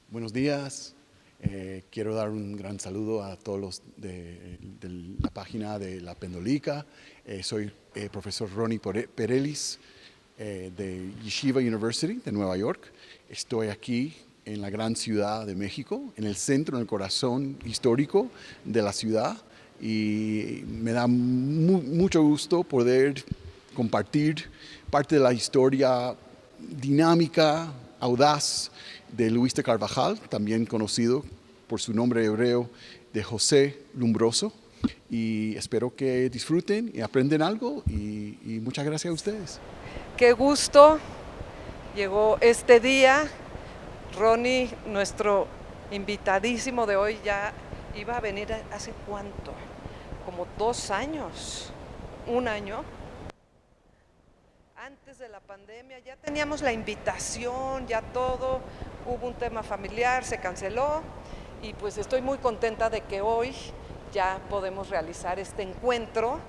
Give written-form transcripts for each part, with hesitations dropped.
Buenos días. Quiero dar un gran saludo a todos los de la página de La Pendolica. Soy profesor Ronnie Perelis de Yeshiva University de Nueva York. Estoy aquí en la gran ciudad de México, en el centro, en el corazón histórico de la ciudad. Y me da mucho gusto poder compartir parte de la historia dinámica, audaz de Luis de Carvajal, también conocido por su nombre hebreo de José Lumbroso. Y espero que disfruten y aprenden algo y muchas gracias a ustedes. Qué gusto, llegó este día. Ronnie, nuestro invitadísimo de hoy, ya iba a venir hace cuánto, como 2 años, 1 año. Antes de la pandemia ya teníamos la invitación, ya todo, hubo un tema familiar, se canceló y pues estoy muy contenta de que hoy ya podemos realizar este encuentro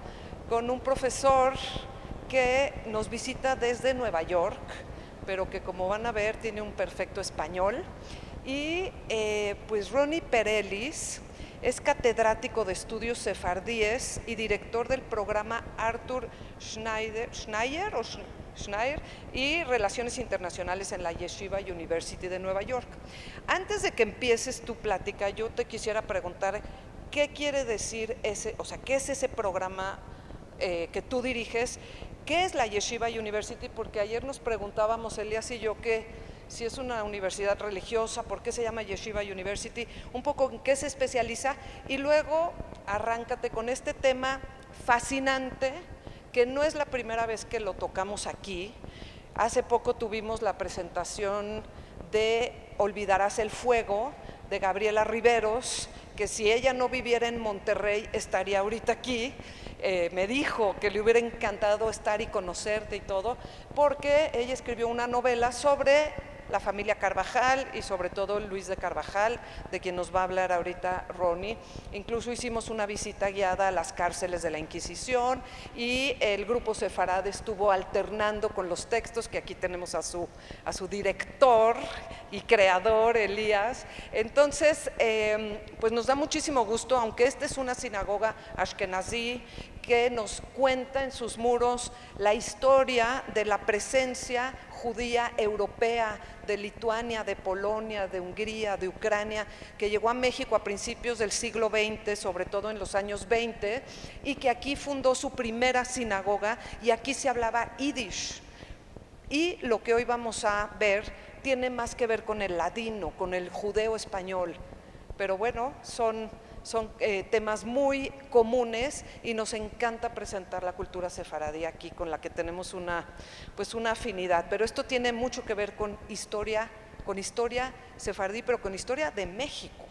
con un profesor que nos visita desde Nueva York, pero que como van a ver tiene un perfecto español. Y pues Ronnie Perelis es catedrático de estudios sefardíes y director del programa Arthur Schneier y Relaciones Internacionales en la Yeshiva University de Nueva York. Antes de que empieces tu plática, yo te quisiera preguntar qué quiere decir qué es ese programa que tú diriges, qué es la Yeshiva University, porque ayer nos preguntábamos, Elías y yo, que si es una universidad religiosa, por qué se llama Yeshiva University, un poco en qué se especializa, y luego arráncate con este tema fascinante, que no es la primera vez que lo tocamos aquí. Hace poco tuvimos la presentación de Olvidarás el fuego, de Gabriela Riveros, que si ella no viviera en Monterrey estaría ahorita aquí. Me dijo que le hubiera encantado estar y conocerte y todo, porque ella escribió una novela sobre la familia Carvajal y sobre todo Luis de Carvajal, de quien nos va a hablar ahorita Ronnie. Incluso hicimos una visita guiada a las cárceles de la Inquisición y el grupo Sefarad estuvo alternando con los textos, que aquí tenemos a su director y creador, Elías. Entonces, pues nos da muchísimo gusto, aunque esta es una sinagoga ashkenazí que nos cuenta en sus muros la historia de la presencia judía europea de Lituania, de Polonia, de Hungría, de Ucrania, que llegó a México a principios del siglo XX, sobre todo en los años 20, y que aquí fundó su primera sinagoga y aquí se hablaba yiddish. Y lo que hoy vamos a ver tiene más que ver con el ladino, con el judeo español, pero bueno, son temas muy comunes y nos encanta presentar la cultura sefaradí aquí, con la que tenemos una afinidad, pero esto tiene mucho que ver con historia sefardí, pero con historia de México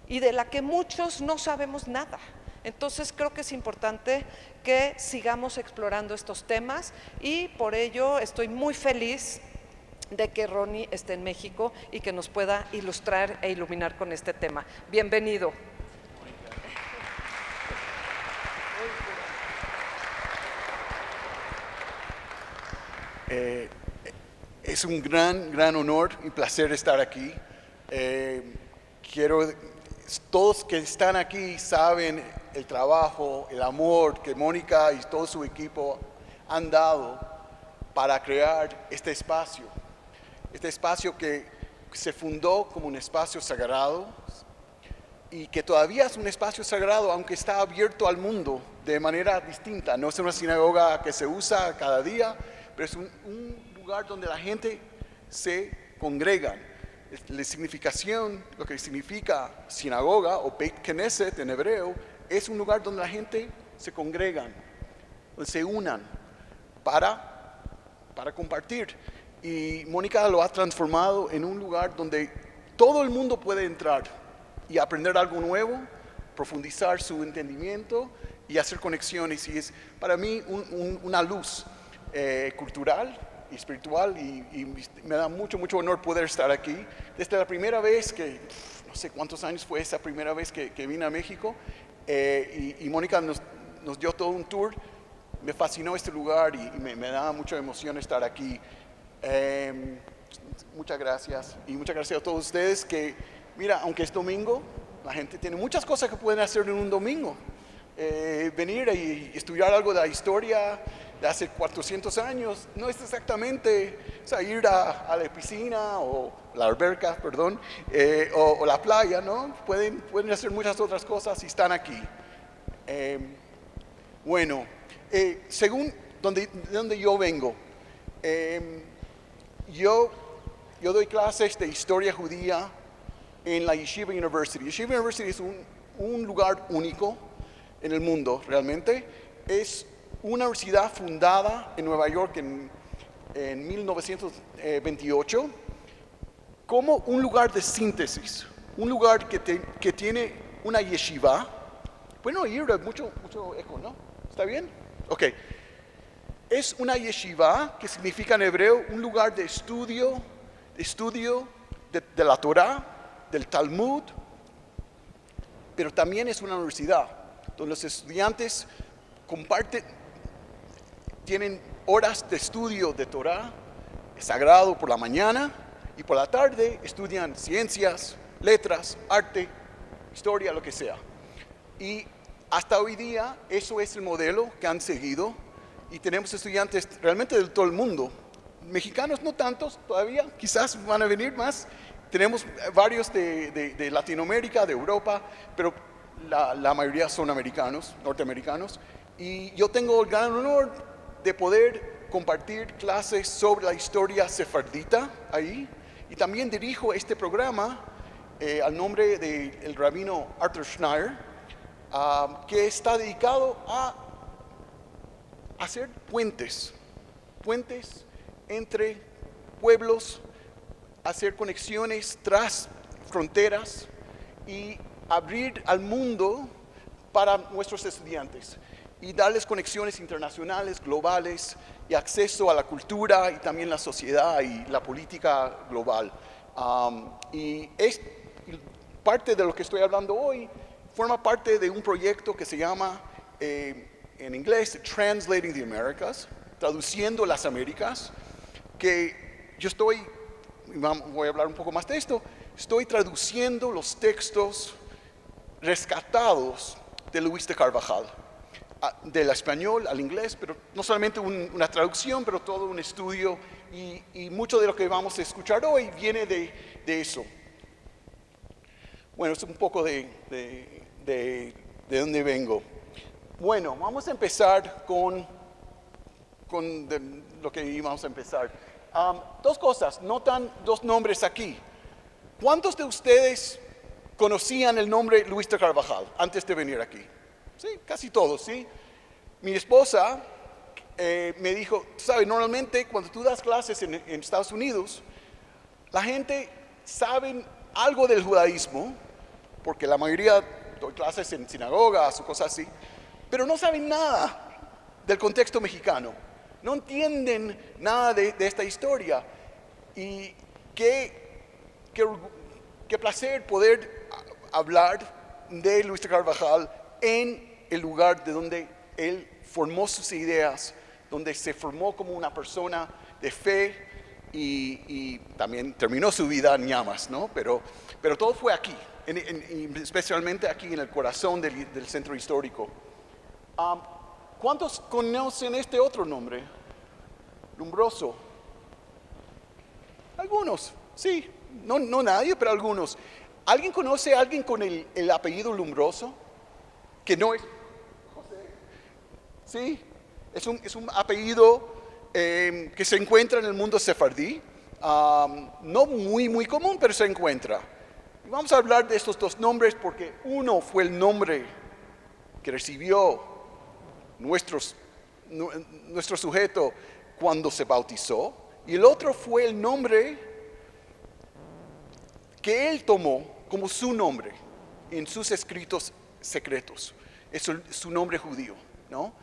y de la que muchos no sabemos nada. Entonces creo que es importante que sigamos explorando estos temas y por ello estoy muy feliz de que Ronnie esté en México y que nos pueda ilustrar e iluminar con este tema. Bienvenido. Es un gran honor y placer estar aquí. Todos que están aquí saben el trabajo, el amor que Mónica y todo su equipo han dado para crear este espacio que se fundó como un espacio sagrado y que todavía es un espacio sagrado, aunque está abierto al mundo de manera distinta. No es una sinagoga que se usa cada día, pero es un lugar donde la gente se congrega. La significación, lo que significa sinagoga o Beit Knesset en hebreo, es un lugar donde la gente se congrega, donde se unan para compartir. Y Mónica lo ha transformado en un lugar donde todo el mundo puede entrar y aprender algo nuevo, profundizar su entendimiento y hacer conexiones. Y es para mí una luz cultural y espiritual y me da mucho honor poder estar aquí. Desde la primera vez no sé cuántos años fue esa primera vez que vine a México, y Mónica nos dio todo un tour. Me fascinó este lugar y me da mucha emoción estar aquí. Muchas gracias. Y muchas gracias a todos ustedes que, mira, aunque es domingo, la gente tiene muchas cosas que pueden hacer en un domingo. Venir y estudiar algo de la historia de hace 400 años no es exactamente, o sea, ir a la piscina o la alberca, perdón, o la playa, ¿no? Pueden hacer muchas otras cosas si están aquí. Bueno, según de donde yo vengo, yo doy clases de historia judía en la Yeshiva University. Yeshiva University es un lugar único en el mundo, realmente. Es una universidad fundada en Nueva York en 1928 como un lugar de síntesis, un lugar que tiene una yeshiva. Bueno, oír mucho eco, ¿no? ¿Está bien? Ok. Es una yeshiva, que significa en hebreo un lugar de estudio de la Torah, del Talmud, pero también es una universidad donde los estudiantes tienen horas de estudio de Torah sagrado por la mañana y por la tarde estudian ciencias, letras, arte, historia, lo que sea. Y hasta hoy día eso es el modelo que han seguido y tenemos estudiantes realmente de todo el mundo. Mexicanos no tantos todavía, quizás van a venir más. Tenemos varios de Latinoamérica, de Europa, pero la mayoría son americanos, norteamericanos. Y yo tengo el gran honor de poder compartir clases sobre la historia sefardita ahí. Y también dirijo este programa al nombre del rabino Arthur Schneier, que está dedicado a hacer puentes entre pueblos, hacer conexiones tras fronteras y abrir al mundo para nuestros estudiantes y darles conexiones internacionales, globales y acceso a la cultura y también la sociedad y la política global. Y parte de lo que estoy hablando hoy forma parte de un proyecto que se llama en inglés Translating the Americas, traduciendo las Américas, que yo voy a hablar un poco más de esto, estoy traduciendo los textos rescatados de Luis de Carvajal, del español al inglés, pero no solamente una traducción, pero todo un estudio, y mucho de lo que vamos a escuchar hoy viene de eso. Bueno, es un poco de dónde vengo. Bueno, vamos a empezar con lo que íbamos a empezar. Dos cosas, notan dos nombres aquí. ¿Cuántos de ustedes conocían el nombre Luis de Carvajal antes de venir aquí? Sí, casi todos, ¿sí? Mi esposa me dijo, ¿sabes? Normalmente cuando tú das clases en Estados Unidos, la gente sabe algo del judaísmo, porque la mayoría doy clases en sinagogas o cosas así, pero no saben nada del contexto mexicano. No entienden nada de esta historia. Y qué placer poder hablar de Luis de Carvajal en el lugar de donde él formó sus ideas, donde se formó como una persona de fe y también terminó su vida en llamas, ¿no? Pero todo fue aquí, especialmente aquí en el corazón del centro histórico. ¿Cuántos conocen este otro nombre? Lumbroso. Algunos, sí, no nadie, pero algunos. ¿Alguien conoce a alguien con el apellido Lumbroso? Que no es José. Sí, es un apellido que se encuentra en el mundo sefardí. No muy común, pero se encuentra. Y vamos a hablar de estos dos nombres porque uno fue el nombre que recibió nuestro sujeto cuando se bautizó, y el otro fue el nombre que él tomó como su nombre en sus escritos secretos. Es su nombre judío, ¿no?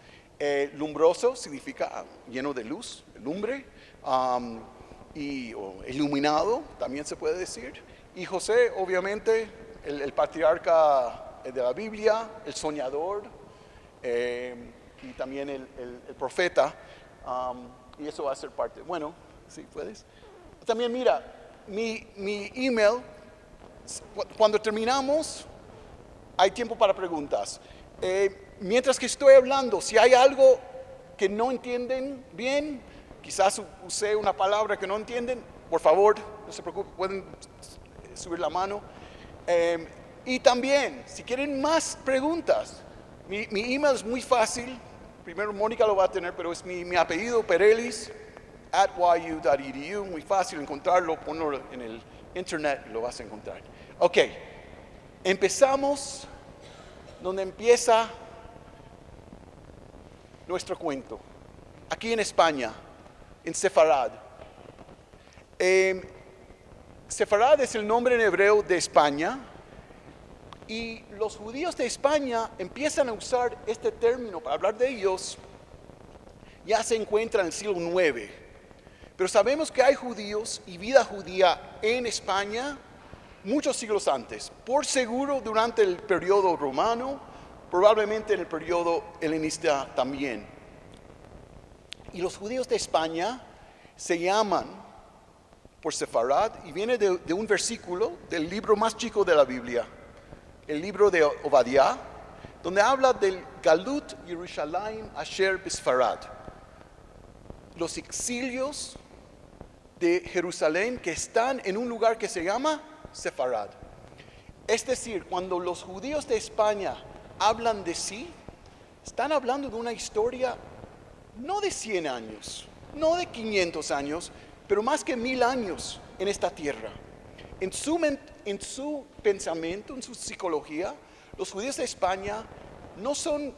Lumbroso significa lleno de luz, lumbre, o iluminado, también se puede decir. Y José, obviamente, el patriarca de la Biblia, el soñador, y también el profeta, y eso va a ser parte. Bueno, sí, puedes. También mira, mi email, cuando terminamos, hay tiempo para preguntas. Mientras que estoy hablando, si hay algo que no entienden bien, quizás usé una palabra que no entienden, por favor, no se preocupen, pueden subir la mano. Y también, si quieren más preguntas, mi email es muy fácil. Primero Mónica lo va a tener, pero es mi apellido, Perelis, @yu.edu. Muy fácil encontrarlo, ponlo en el internet y lo vas a encontrar. Ok, empezamos donde empieza nuestro cuento. Aquí en España, en Sefarad. Sefarad es el nombre en hebreo de España. Y los judíos de España empiezan a usar este término para hablar de ellos, ya se encuentra en el siglo IX. Pero sabemos que hay judíos y vida judía en España muchos siglos antes. Por seguro durante el periodo romano, probablemente en el periodo helenista también. Y los judíos de España se llaman por Sefarad y viene de un versículo del libro más chico de la Biblia, el libro de Obadiah, donde habla del Galut Yerushalayim Asher Bisfarad, los exilios de Jerusalén que están en un lugar que se llama Sefarad. Es decir, cuando los judíos de España hablan de sí, están hablando de una historia no de 100 años, no de 500 años, pero más que 1000 años en esta tierra. En su pensamiento, en su psicología, los judíos de España no son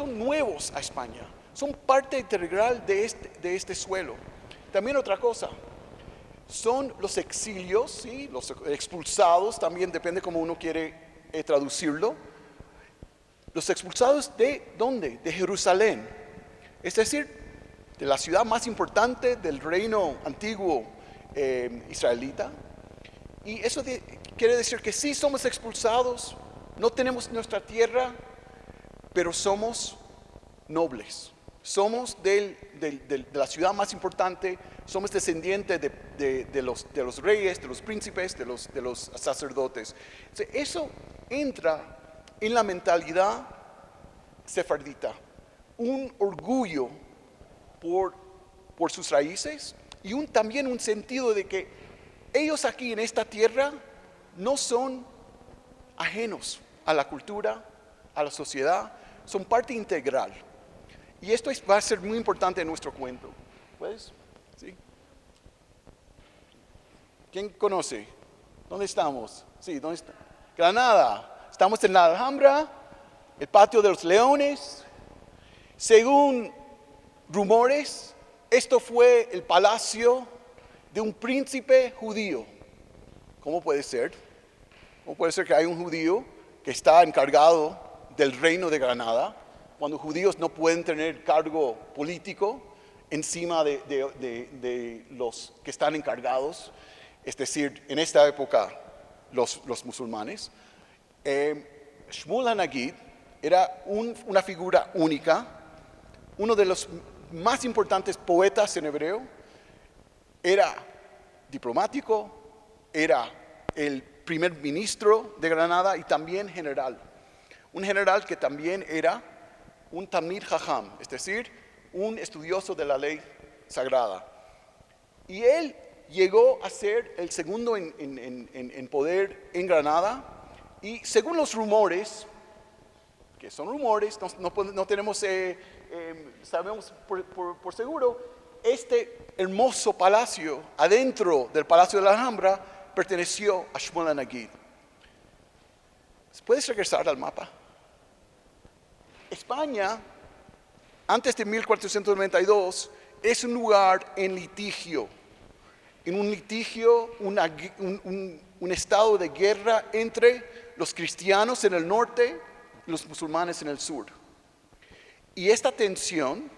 nuevos a España, son parte integral de este suelo. También otra cosa, son los exilios, ¿sí? Los expulsados, también depende cómo uno quiere traducirlo. Los expulsados ¿de dónde? De Jerusalén, es decir, de la ciudad más importante del reino antiguo israelita. Y eso quiere decir que sí somos expulsados, no tenemos nuestra tierra, pero somos nobles. Somos de la ciudad más importante, somos descendientes de los reyes, de los príncipes, de los sacerdotes. Eso entra en la mentalidad sefardita, un orgullo por sus raíces y también un sentido de que ellos aquí en esta tierra no son ajenos a la cultura, a la sociedad, son parte integral. Y esto va a ser muy importante en nuestro cuento. ¿Puedes? ¿Sí? ¿Quién conoce? ¿Dónde estamos? Sí, ¿dónde está? Granada. Estamos en la Alhambra, el Patio de los Leones. Según rumores, esto fue el palacio de un príncipe judío. ¿Cómo puede ser? ¿Cómo puede ser que hay un judío que está encargado del reino de Granada, cuando judíos no pueden tener cargo político encima de los que están encargados, es decir, en esta época los musulmanes? Shmuel HaNagid era una figura única, uno de los más importantes poetas en hebreo, era diplomático, era el primer ministro de Granada y también general. Un general que también era un Talmid Jajam, es decir, un estudioso de la ley sagrada. Y él llegó a ser el segundo en poder en Granada, y según los rumores, que son rumores, no tenemos, sabemos por seguro, este hermoso palacio adentro del Palacio de la Alhambra perteneció a Shmuel HaNagid. ¿Puedes regresar al mapa? España, antes de 1492, es un lugar en litigio. En un litigio, un estado de guerra entre los cristianos en el norte y los musulmanes en el sur. Y esta tensión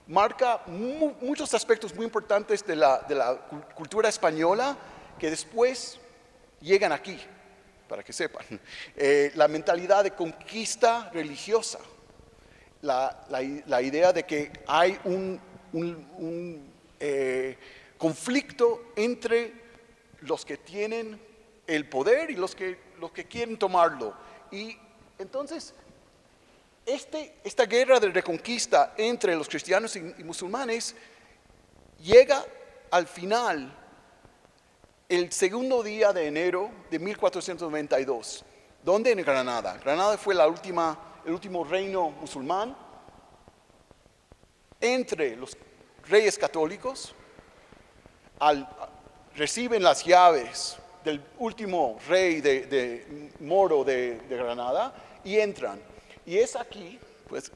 marca muchos aspectos muy importantes de la cultura española que después llegan aquí, para que sepan. La mentalidad de conquista religiosa, la idea de que hay conflicto entre los que tienen el poder y los que quieren tomarlo. Y entonces, esta guerra de reconquista entre los cristianos y musulmanes llega al final el segundo día de enero de 1492. ¿Dónde? En Granada. Granada fue el último reino musulmán entre los reyes católicos. Reciben las llaves del último rey moro de Granada y entran. Y es aquí, pues,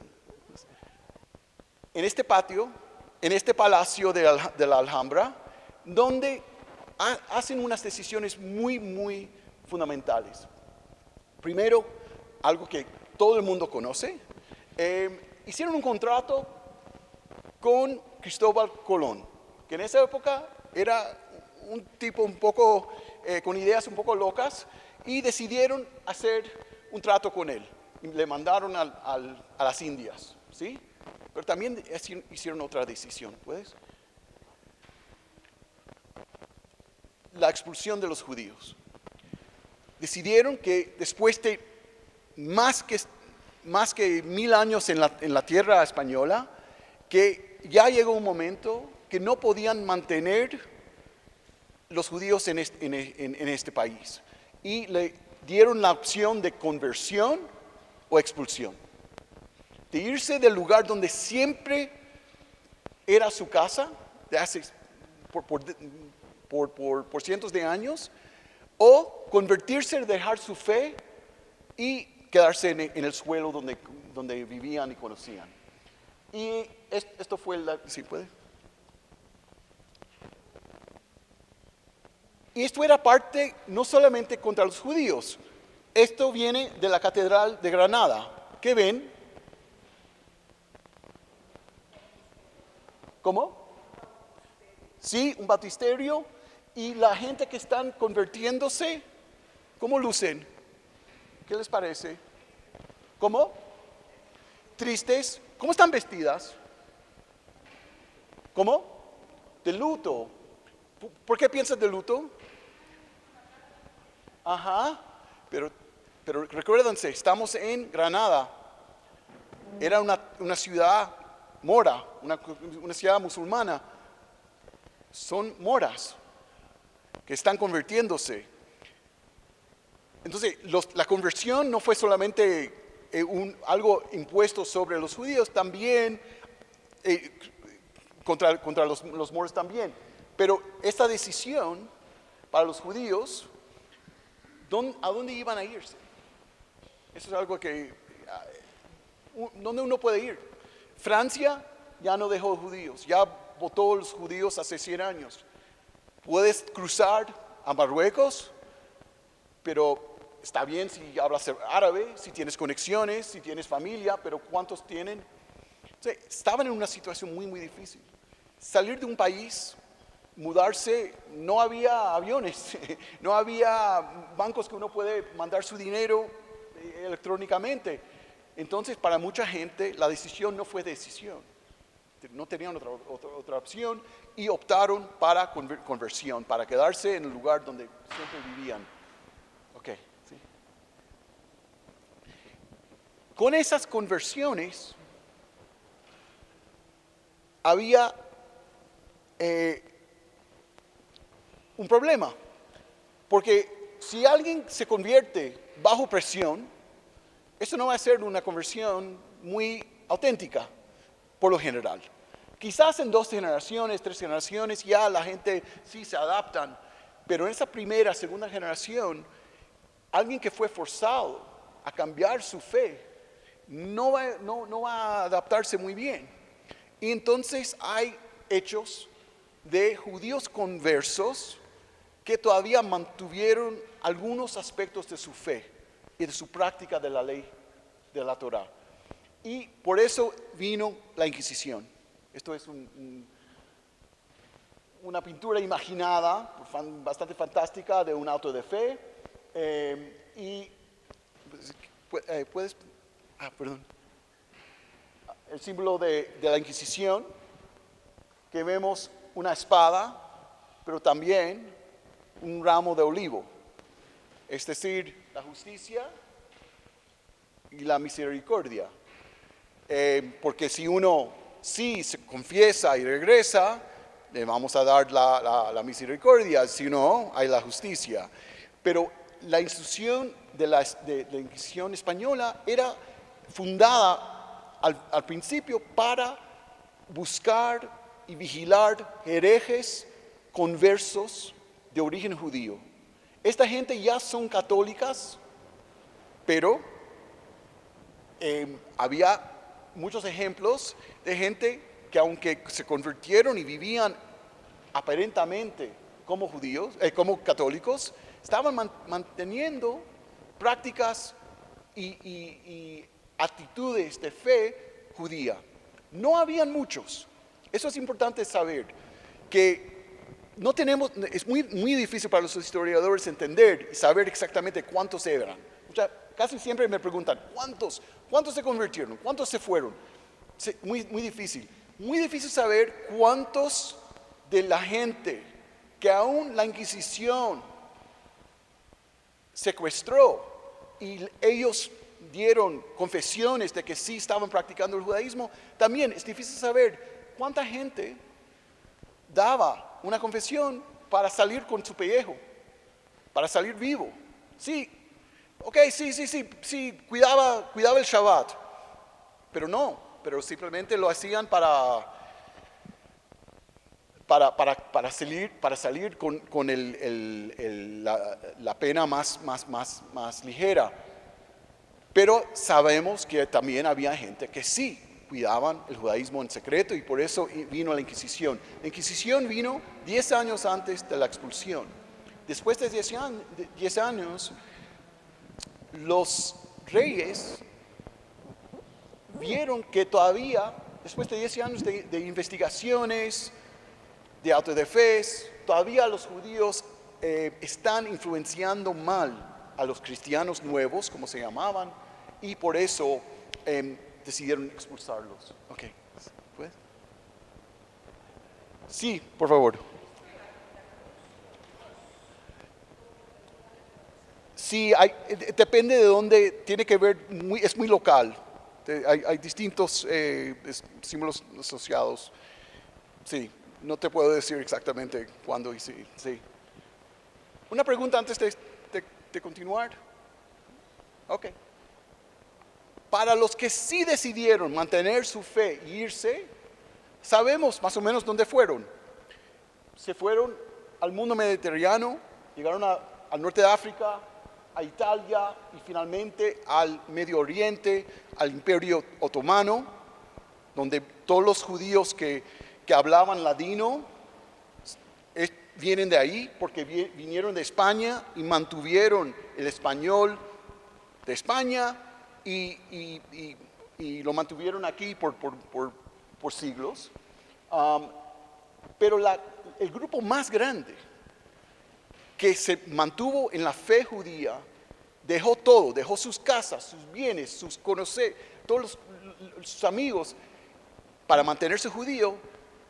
en este patio, en este palacio de la Alhambra, donde hacen unas decisiones muy, muy fundamentales. Primero, algo que todo el mundo conoce, hicieron un contrato con Cristóbal Colón, que en esa época era un tipo un poco, con ideas un poco locas, y decidieron hacer un trato con él. Y le mandaron a las Indias, ¿sí? Pero también hicieron otra decisión, ¿puedes? La expulsión de los judíos. Decidieron que después de más que 1000 años en la tierra española, que ya llegó un momento que no podían mantener los judíos en este país. Y le dieron la opción de conversión o expulsión. De irse del lugar donde siempre era su casa, de hace por cientos de años, o convertirse, dejar su fe y quedarse en el suelo donde vivían y conocían. Y esto fue ¿sí puede? Y esto era parte no solamente contra los judíos. Esto viene de la Catedral de Granada. ¿Qué ven? ¿Cómo? Sí, un baptisterio. Y la gente que están convirtiéndose, ¿cómo lucen? ¿Qué les parece? ¿Cómo? Tristes. ¿Cómo están vestidas? ¿Cómo? De luto. ¿Por qué piensas de luto? Ajá. Pero recuérdense, estamos en Granada. Era una ciudad mora, una ciudad musulmana. Son moras que están convirtiéndose. Entonces, la conversión no fue solamente algo impuesto sobre los judíos, también contra los moros también. Pero esta decisión para los judíos, ¿a dónde iban a irse? Eso es algo ¿dónde uno puede ir? Francia ya no dejó judíos, ya votó los judíos hace 100 años. Puedes cruzar a Marruecos, pero está bien si hablas árabe, si tienes conexiones, si tienes familia, pero ¿cuántos tienen? O sea, estaban en una situación muy, muy difícil. Salir de un país, mudarse, no había aviones, no había bancos que uno puede mandar su dinero electrónicamente. Entonces, para mucha gente, la decisión no fue decisión. No tenían otra opción y optaron para conversión, para quedarse en el lugar donde siempre vivían. Ok, sí. Con esas conversiones había un problema, porque si alguien se convierte bajo presión, eso no va a ser una conversión muy auténtica, por lo general. Quizás en 2 generaciones, 3 generaciones, ya la gente sí se adaptan, pero en esa primera, segunda generación, alguien que fue forzado a cambiar su fe, no va a adaptarse muy bien. Y entonces hay hechos de judíos conversos que todavía mantuvieron algunos aspectos de su fe y de su práctica de la ley de la Torá. Y por eso vino la Inquisición. Esto es una pintura imaginada, bastante fantástica, de un auto de fe. Perdón. El símbolo de la Inquisición, que vemos una espada pero también un ramo de olivo, es decir, la justicia y la misericordia. Porque si uno sí se confiesa y regresa, le vamos a dar la misericordia, si no, hay la justicia. Pero la institución de la Inquisición española era fundada al principio para buscar y vigilar herejes conversos de origen judío. Esta gente ya son católicas, pero había muchos ejemplos de gente que aunque se convirtieron y vivían aparentemente como judíos, como católicos, estaban manteniendo prácticas y actitudes de fe judía. No habían muchos. Eso es importante saber, que no tenemos, es muy difícil para los historiadores entender y saber exactamente cuántos eran. O sea, casi siempre me preguntan, ¿cuántos se convirtieron? ¿Cuántos se fueron? Muy difícil. Muy difícil saber cuántos de la gente que aún la Inquisición secuestró y ellos dieron confesiones de que sí estaban practicando el judaísmo. También es difícil saber cuánta gente daba una confesión para salir con su pellejo, para salir vivo. Sí, ok, sí, cuidaba el Shabbat, pero simplemente lo hacían para salir con la pena más ligera. Pero sabemos que también había gente que sí cuidaban el judaísmo en secreto, y por eso vino la Inquisición. La Inquisición vino 10 años antes de la expulsión. Después de 10 años, los reyes vieron que todavía, después de 10 años de investigaciones, de autodefensa, todavía los judíos están influenciando mal a los cristianos nuevos, como se llamaban, y por eso decidieron expulsarlos. Ok, ¿puedes? Sí, por favor. Sí, depende de dónde, tiene que ver, es muy local. Hay distintos símbolos asociados. Sí, no te puedo decir exactamente cuándo y sí. Una pregunta antes de continuar. Ok. Para los que sí decidieron mantener su fe e irse, sabemos más o menos dónde fueron. Se fueron al mundo mediterráneo, llegaron al norte de África, a Italia y finalmente al Medio Oriente, al Imperio Otomano, donde todos los judíos que hablaban ladino vienen de ahí porque vinieron de España y mantuvieron el español de España y lo mantuvieron aquí por siglos. Pero el grupo más grande que se mantuvo en la fe judía dejó todo, dejó sus casas, sus bienes, sus todos sus amigos para mantenerse judío,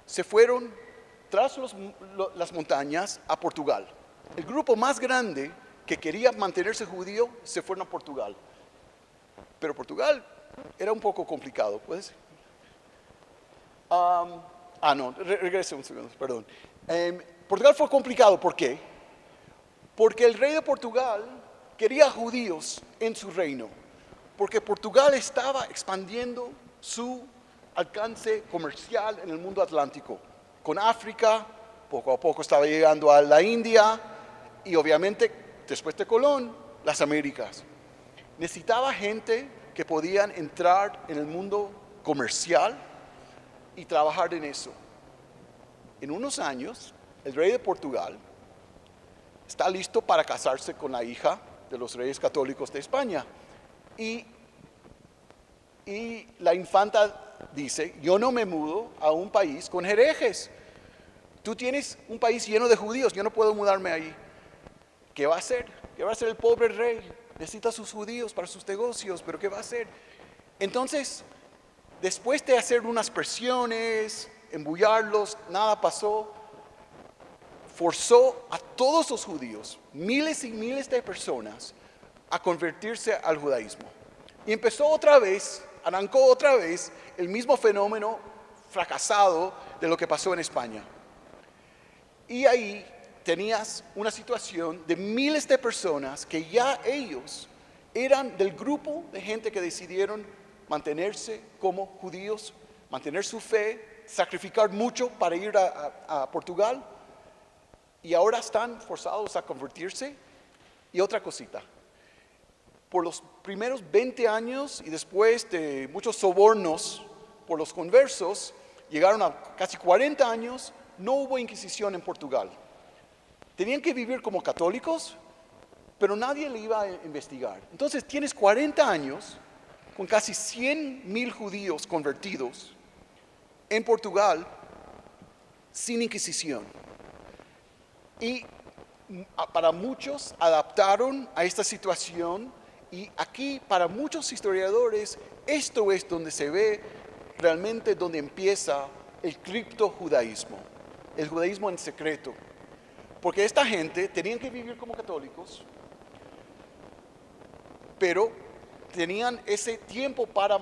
se fueron tras las montañas a Portugal. El grupo más grande que quería mantenerse judío se fueron a Portugal. Pero Portugal era un poco complicado, ¿puedes? Regrese un segundo, perdón. Portugal fue complicado, ¿por qué? Porque el rey de Portugal quería judíos en su reino, porque Portugal estaba expandiendo su alcance comercial en el mundo atlántico, con África, poco a poco estaba llegando a la India y obviamente después de Colón, las Américas. Necesitaba gente que podían entrar en el mundo comercial y trabajar en eso. En unos años, el rey de Portugal está listo para casarse con la hija de los reyes católicos de España. Y la infanta dice, yo no me mudo a un país con herejes. Tú tienes un país lleno de judíos, yo no puedo mudarme ahí. ¿Qué va a hacer? ¿Qué va a hacer el pobre rey? Necesita a sus judíos para sus negocios, pero ¿qué va a hacer? Entonces, después de hacer unas presiones, embullarlos, nada pasó, forzó a todos los judíos, miles y miles de personas, a convertirse al judaísmo. Y arrancó otra vez el mismo fenómeno fracasado de lo que pasó en España. Y ahí tenías una situación de miles de personas que ya ellos eran del grupo de gente que decidieron mantenerse como judíos, mantener su fe, sacrificar mucho para ir a Portugal, y ahora están forzados a convertirse. Y otra cosita, por los primeros 20 años y después de muchos sobornos por los conversos, llegaron a casi 40 años, no hubo Inquisición en Portugal. Tenían que vivir como católicos, pero nadie le iba a investigar. Entonces tienes 40 años con casi 100,000 judíos convertidos en Portugal sin Inquisición. Y para muchos adaptaron a esta situación, y aquí para muchos historiadores esto es donde se ve realmente donde empieza el criptojudaísmo, el judaísmo en secreto. Porque esta gente tenían que vivir como católicos, pero tenían ese tiempo para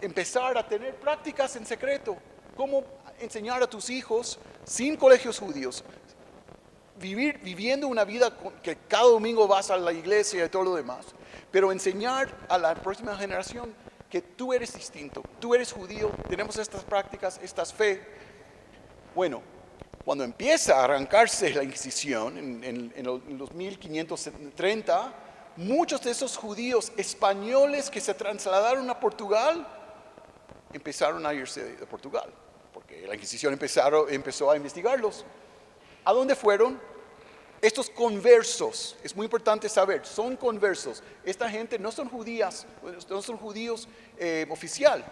empezar a tener prácticas en secreto. Cómo enseñar a tus hijos sin colegios judíos, viviendo una vida que cada domingo vas a la iglesia y todo lo demás, pero enseñar a la próxima generación que tú eres distinto, tú eres judío, tenemos estas prácticas, estas fe. Bueno, cuando empieza a arrancarse la Inquisición en los 1530, muchos de esos judíos españoles que se trasladaron a Portugal empezaron a irse de Portugal, porque la Inquisición empezó a investigarlos. ¿A dónde fueron? Estos conversos, es muy importante saber, son conversos. Esta gente no son judías, no son judíos oficial,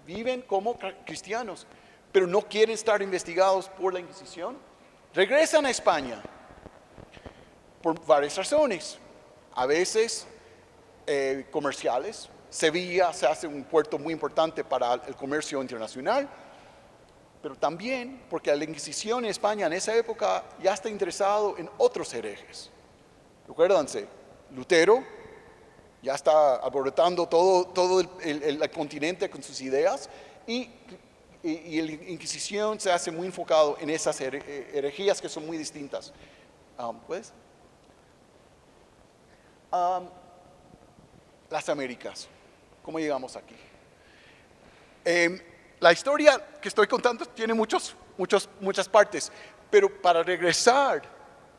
viven como cristianos, pero no quieren estar investigados por la Inquisición. Regresan a España por varias razones, a veces comerciales. Sevilla se hace un puerto muy importante para el comercio internacional, pero también porque la Inquisición en España en esa época ya está interesado en otros herejes. Recuérdense, Lutero ya está alborotando todo el continente con sus ideas, y la Inquisición se hace muy enfocado en esas herejías que son muy distintas. Las Américas, ¿cómo llegamos aquí? La historia que estoy contando tiene muchas partes, pero para regresar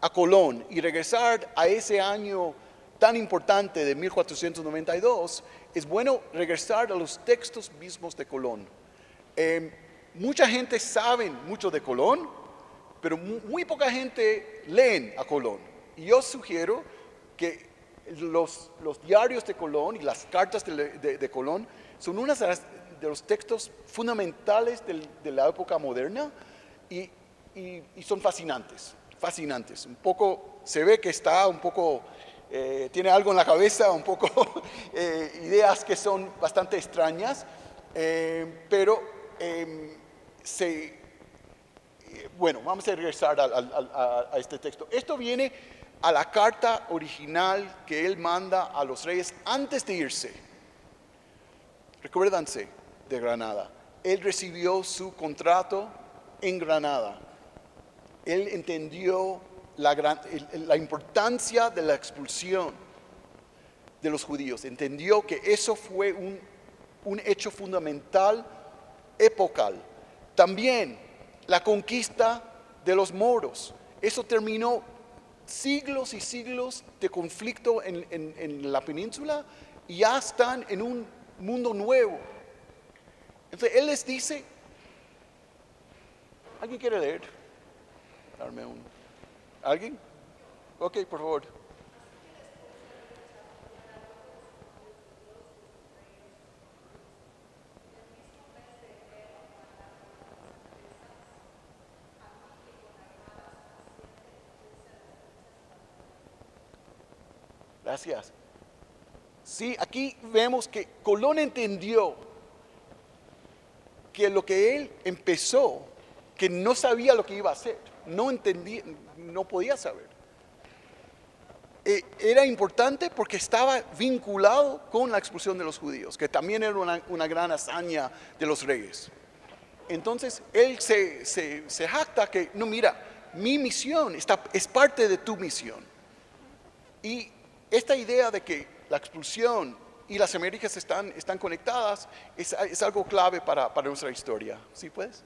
a Colón y regresar a ese año tan importante de 1492, es bueno regresar a los textos mismos de Colón. Mucha gente sabe mucho de Colón, pero muy poca gente lee a Colón. Y yo sugiero que los diarios de Colón y las cartas de Colón son unas de los textos fundamentales de la época moderna, y son fascinantes. Un poco, se ve que está un poco, tiene algo en la cabeza, un poco ideas que son bastante extrañas, pero bueno, vamos a regresar a este texto. Esto viene a la carta original que él manda a los reyes antes de irse. Recuérdense de Granada. Él recibió su contrato en Granada. Él entendió la importancia de la expulsión de los judíos. Entendió que eso fue un hecho fundamental, epocal. También la conquista de los moros. Eso terminó siglos y siglos de conflicto en la península, y ya están en un mundo nuevo. Entonces él les dice, ¿alguien quiere leer? Darme ¿alguien? Ok, por favor. Gracias. Sí, aquí vemos que Colón entendió que lo que él empezó, que no sabía lo que iba a hacer. no entendía, no podía saber. Era importante porque estaba vinculado con la expulsión de los judíos, que también era una gran hazaña de los reyes. Entonces él se jacta que, no, mira, mi misión es parte de tu misión. Y esta idea de que la expulsión y las Américas están conectadas es algo clave para nuestra historia. ¿Sí puedes?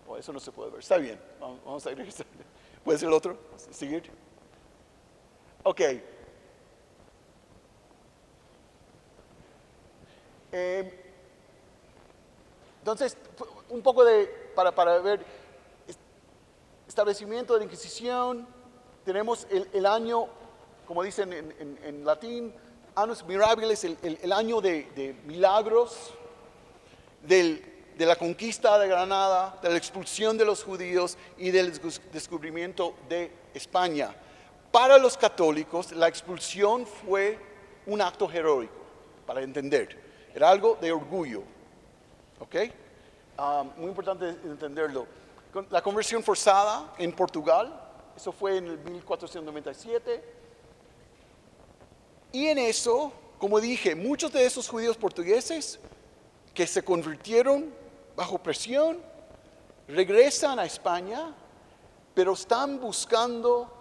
Oh, eso no se puede ver. Está bien, vamos a regresar. ¿Puedes el otro? ¿Seguir? Ok. Entonces, un poco para ver establecimiento de la Inquisición. Tenemos el año, como dicen en latín, annus mirabilis, el año de milagros, de la conquista de Granada, de la expulsión de los judíos y del descubrimiento de España. Para los católicos, la expulsión fue un acto heroico, para entender. Era algo de orgullo. ¿Ok? Muy importante entenderlo. La conversión forzada en Portugal, eso fue en el 1497. Y en eso, como dije, muchos de esos judíos portugueses que se convirtieron bajo presión, regresan a España, pero están buscando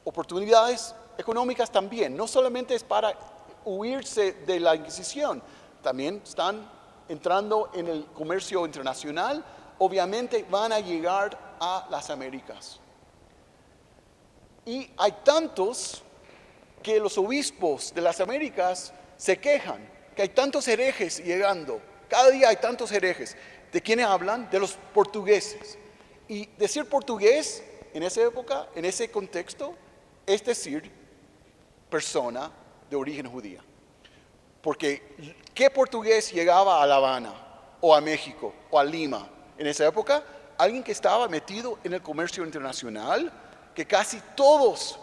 oportunidades económicas también. No solamente es para huirse de la Inquisición, también están entrando en el comercio internacional. Obviamente van a llegar a las Américas. Y hay tantos que los obispos de las Américas se quejan, que hay tantos herejes llegando. Cada día hay tantos herejes. ¿De quiénes hablan? De los portugueses. Y decir portugués en esa época, en ese contexto, es decir, persona de origen judía. Porque ¿qué portugués llegaba a La Habana o a México o a Lima en esa época? Alguien que estaba metido en el comercio internacional, que casi todos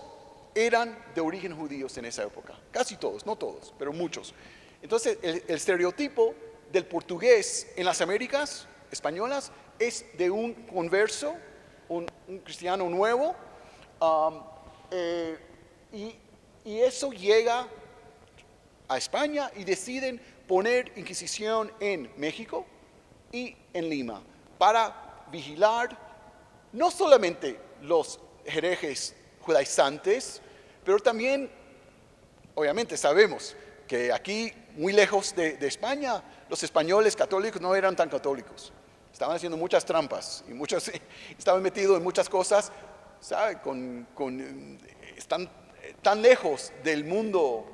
eran de origen judíos en esa época. Casi todos, no todos, pero muchos. Entonces el estereotipo del portugués en las Américas españolas es de un converso, un cristiano nuevo, y eso llega a España y deciden poner Inquisición en México y en Lima para vigilar no solamente los herejes judaizantes, pero también, obviamente sabemos que aquí, muy lejos de España, los españoles católicos no eran tan católicos. Estaban haciendo muchas trampas y muchos estaban metidos en muchas cosas, ¿sabe? Están tan lejos del mundo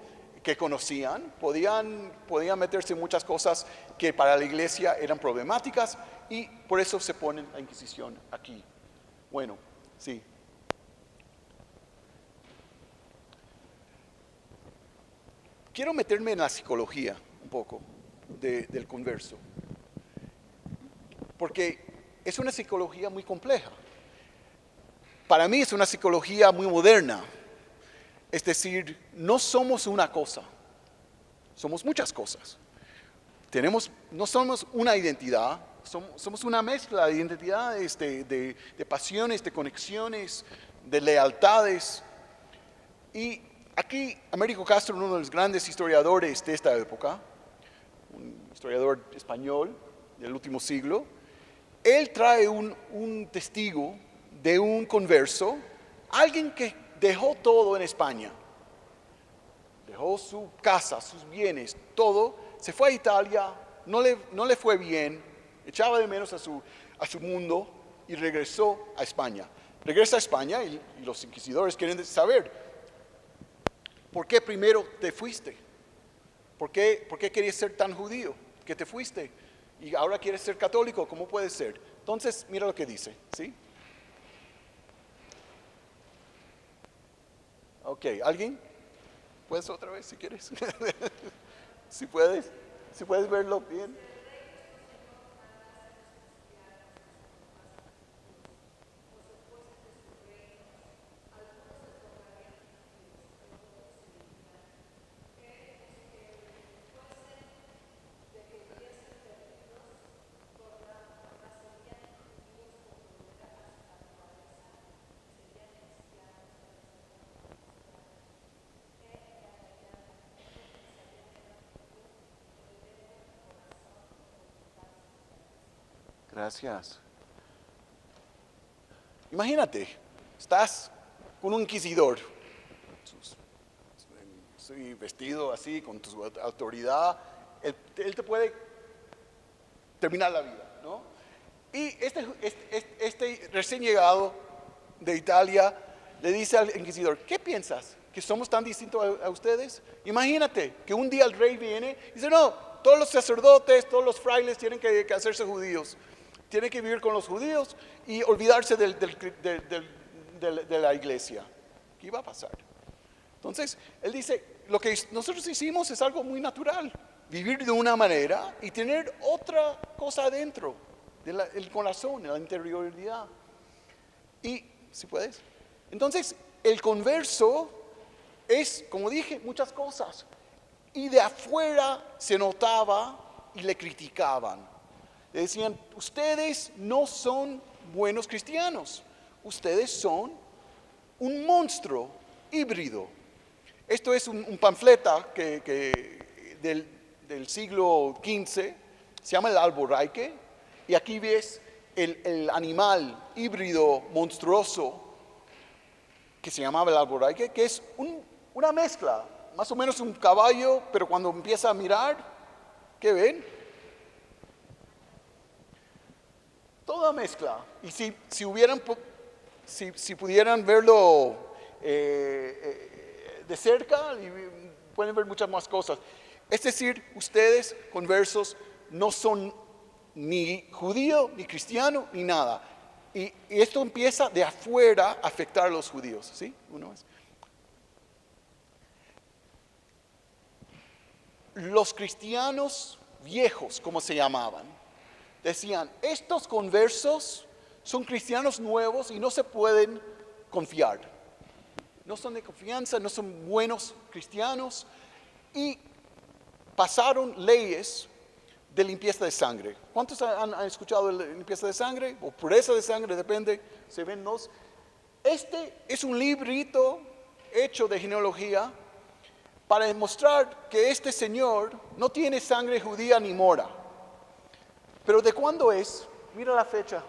que conocían, podían meterse en muchas cosas que para la iglesia eran problemáticas, y por eso se pone la Inquisición aquí. Bueno, sí. Quiero meterme en la psicología un poco del converso, porque es una psicología muy compleja. Para mí es una psicología muy moderna. Es decir, no somos una cosa, somos muchas cosas. No somos una identidad, somos una mezcla de identidades, de pasiones, de conexiones, de lealtades. Y aquí Américo Castro, uno de los grandes historiadores de esta época, un historiador español del último siglo, él trae un testigo de un converso, alguien que dejó todo en España, dejó su casa, sus bienes, todo, se fue a Italia, no le fue bien, echaba de menos a su mundo y regresó a España. Regresa a España y los inquisidores quieren saber, ¿por qué primero te fuiste? ¿Por qué querías ser tan judío que te fuiste? Y ahora quieres ser católico, ¿cómo puede ser? Entonces, mira lo que dice, ¿sí? Ok, ¿alguien? ¿Puedes otra vez si quieres? si puedes verlo bien. Gracias. Imagínate, estás con un inquisidor, vestido así, con tu autoridad, él te puede terminar la vida, ¿no? Y este recién llegado de Italia le dice al inquisidor, ¿qué piensas? ¿Que somos tan distintos a ustedes? Imagínate que un día el rey viene y dice, no, todos los sacerdotes, todos los frailes tienen que hacerse judíos. Tienen que vivir con los judíos y olvidarse de la iglesia. ¿Qué iba a pasar? Entonces, él dice, lo que nosotros hicimos es algo muy natural. Vivir de una manera y tener otra cosa adentro, el corazón, la interioridad. Y, si puedes. Entonces, el converso es, como dije, muchas cosas. Y de afuera se notaba y le criticaban. Le decían, ustedes no son buenos cristianos, ustedes son un monstruo híbrido. Esto es un panfleto del siglo XV, se llama el Alboraique, y aquí ves el animal híbrido monstruoso que se llamaba el Alboraique, que es una mezcla, más o menos un caballo, pero cuando empieza a mirar, ¿qué ven? Toda mezcla. Y si pudieran verlo de cerca, pueden ver muchas más cosas. Es decir, ustedes, conversos, no son ni judío, ni cristiano, ni nada. Y esto empieza de afuera a afectar a los judíos. ¿Sí? Uno más. Los cristianos viejos, como se llamaban, decían, estos conversos son cristianos nuevos y no se pueden confiar. No son de confianza, no son buenos cristianos. Y pasaron leyes de limpieza de sangre. ¿Cuántos han escuchado de limpieza de sangre? O pureza de sangre, depende, se ven dos. Este es un librito hecho de genealogía para demostrar que este señor no tiene sangre judía ni mora. Pero ¿de cuándo es? Mira la fecha.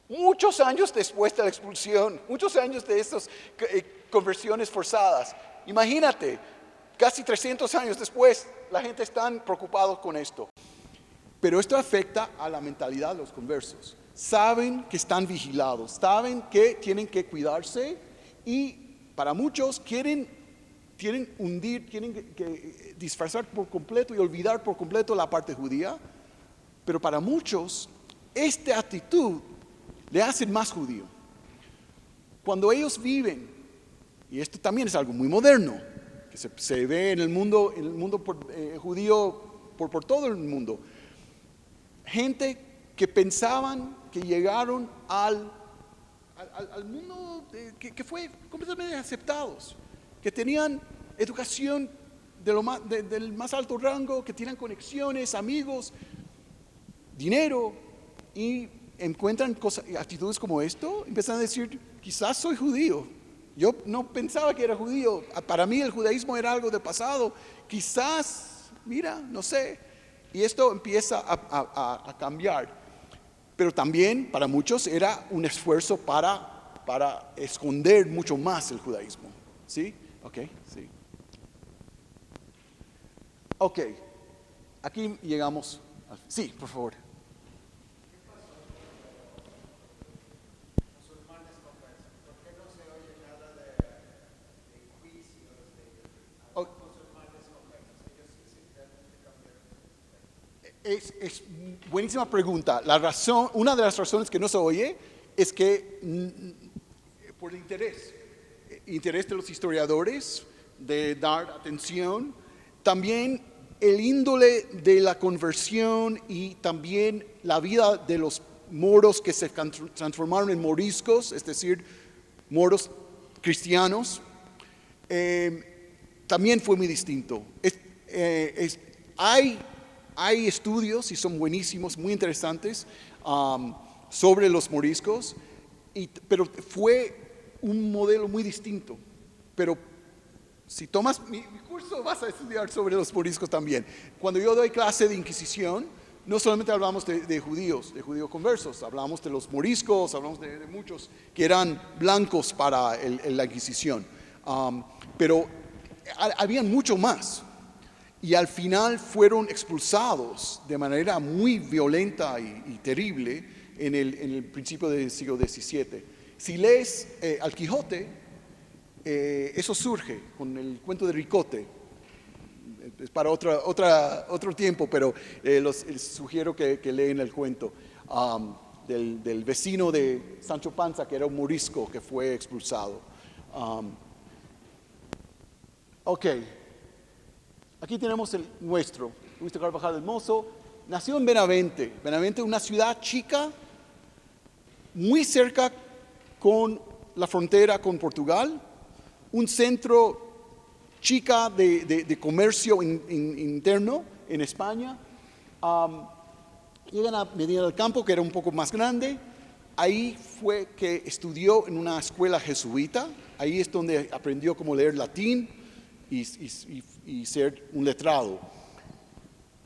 Muchos años después de la expulsión, muchos años de estas conversiones forzadas. Imagínate, casi 300 años después, la gente está preocupada con esto. Pero esto afecta a la mentalidad de los conversos. Saben que están vigilados, saben que tienen que cuidarse y para muchos quieren hundir, quieren que disfrazar por completo y olvidar por completo la parte judía. Pero para muchos, esta actitud le hace más judío. Cuando ellos viven, y esto también es algo muy moderno, que se ve en el mundo judío por todo el mundo, gente que pensaban que llegaron al mundo que fue completamente aceptados, que tenían educación del más alto rango, que tenían conexiones, amigos, dinero, y encuentran actitudes como esto, empiezan a decir, quizás soy judío. Yo no pensaba que era judío, para mí el judaísmo era algo del pasado, quizás, mira, no sé. Y esto empieza a cambiar. Pero también para muchos era un esfuerzo para esconder mucho más el judaísmo. ¿Sí? Ok, sí. Ok, aquí llegamos. Sí, por favor. Es buenísima pregunta. Una de las razones que no se oye es que por el interés de los historiadores de dar atención, también el índole de la conversión y también la vida de los moros que se transformaron en moriscos, es decir, moros cristianos, también fue muy distinto. Hay estudios, y son buenísimos, muy interesantes, sobre los moriscos, pero fue un modelo muy distinto. Pero si tomas mi curso, vas a estudiar sobre los moriscos también. Cuando yo doy clase de Inquisición, no solamente hablamos de judíos conversos, hablamos de los moriscos, hablamos de muchos que eran blancos para la Inquisición. Pero habían mucho más. Y al final fueron expulsados de manera muy violenta y terrible en el principio del siglo XVII. Si lees al Quijote, eso surge con el cuento de Ricote. Es para otro tiempo, pero les sugiero que leen el cuento del vecino de Sancho Panza, que era un morisco que fue expulsado. Ok, aquí tenemos el nuestro, Luis de Carvajal del Mozo. Nació en Benavente, una ciudad chica, muy cerca con la frontera con Portugal, un centro chica de comercio interno en España. Llegan a Medina del Campo, que era un poco más grande. Ahí fue que estudió en una escuela jesuita. Ahí es donde aprendió cómo leer latín y ser un letrado.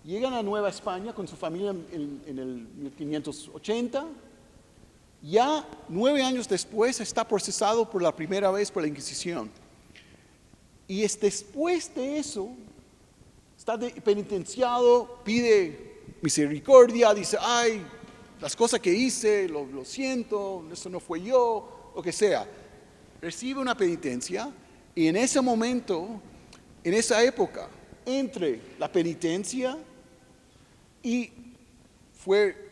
Llegan a Nueva España con su familia en el 1580. Ya 9 años después está procesado por la primera vez por la Inquisición. Y después de eso, está penitenciado, pide misericordia, dice, ay, las cosas que hice, lo siento, eso no fue yo, lo que sea. Recibe una penitencia y en ese momento, en esa época, entre la penitencia y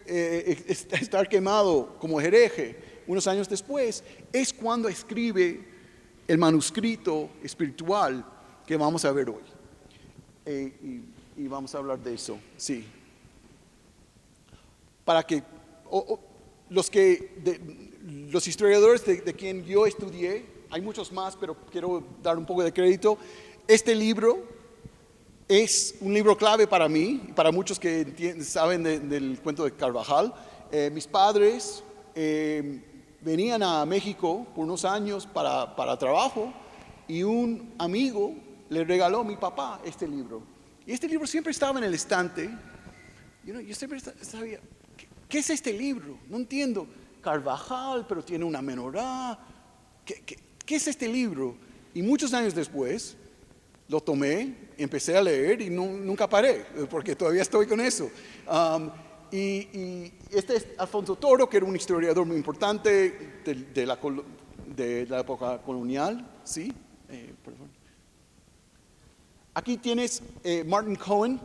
estar quemado como hereje unos años después, es cuando escribe el manuscrito espiritual que vamos a ver hoy. Y vamos a hablar de eso, sí. Para que los historiadores de quien yo estudié, hay muchos más, pero quiero dar un poco de crédito. Este libro es un libro clave para mí y para muchos que saben del cuento de Carvajal. Mis padres venían a México por unos años para trabajo y un amigo le regaló a mi papá este libro. Y este libro siempre estaba en el estante. Yo siempre sabía, ¿qué es este libro? No entiendo. Carvajal, pero tiene una menorá. ¿Qué es este libro? Y muchos años después lo tomé, empecé a leer y nunca paré, porque todavía estoy con eso. Y este es Alfonso Toro, que era un historiador muy importante de la época colonial, ¿sí? Perdón. Aquí tienes Martin Cohen,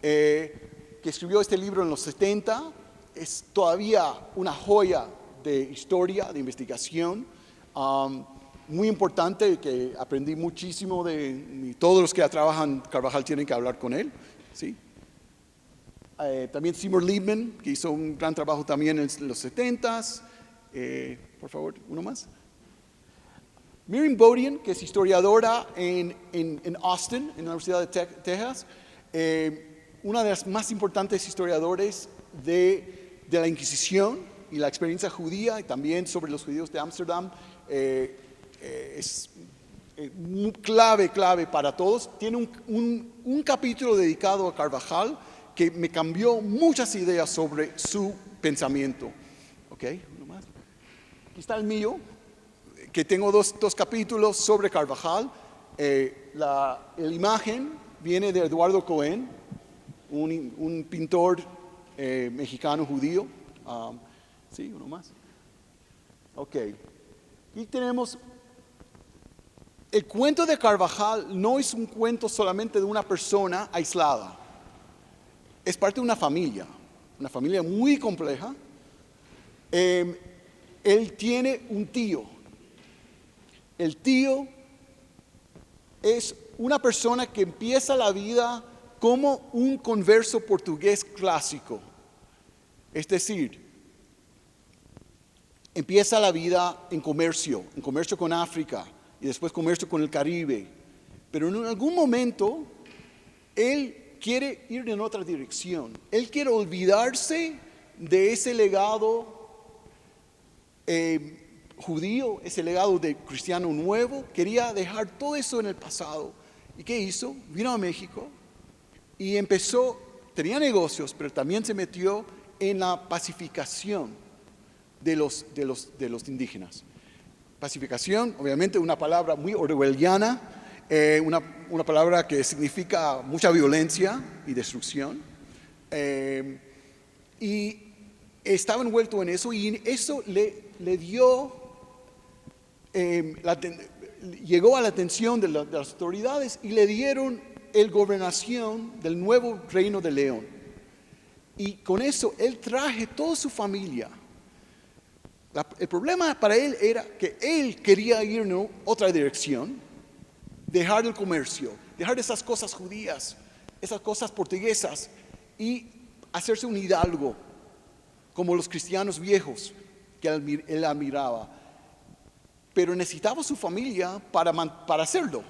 que escribió este libro en los 70. Es todavía una joya de historia, de investigación, muy importante, que aprendí muchísimo y todos los que trabajan Carvajal tienen que hablar con él, ¿sí? También Seymour Liebman, que hizo un gran trabajo también en los 70s. Por favor, uno más. Miriam Bodian, que es historiadora en Austin, en la Universidad de Texas, una de las más importantes historiadores de la Inquisición y la experiencia judía, y también sobre los judíos de Ámsterdam. Es muy clave para todos. Tiene un capítulo dedicado a Carvajal que me cambió muchas ideas sobre su pensamiento. Ok, uno más. Aquí está el mío, que tengo dos capítulos sobre Carvajal. La imagen viene de Eduardo Cohen, un pintor mexicano judío. Sí, uno más. Ok. Aquí tenemos el cuento de Carvajal. No es un cuento solamente de una persona aislada. Es parte de una familia muy compleja. Él tiene un tío. El tío es una persona que empieza la vida como un converso portugués clásico. Es decir, empieza la vida en comercio con África y después comercio con el Caribe. Pero en algún momento, él quiere ir en otra dirección. Él quiere olvidarse de ese legado judío, ese legado de cristiano nuevo. Quería dejar todo eso en el pasado. ¿Y qué hizo? Vino a México y empezó tenía negocios, pero también se metió en la pacificación de los indígenas. Pacificación, obviamente una palabra muy orwelliana, una palabra que significa mucha violencia y destrucción. Y estaba envuelto en eso, y eso le dio, llegó a la atención de las autoridades y le dieron el gobernación del nuevo reino de León. Y con eso él traje toda su familia. El problema para él era que él quería ir en otra dirección, dejar el comercio, dejar esas cosas judías, esas cosas portuguesas, y hacerse un hidalgo, como los cristianos viejos que él admiraba. Pero necesitaba su familia para hacerlo,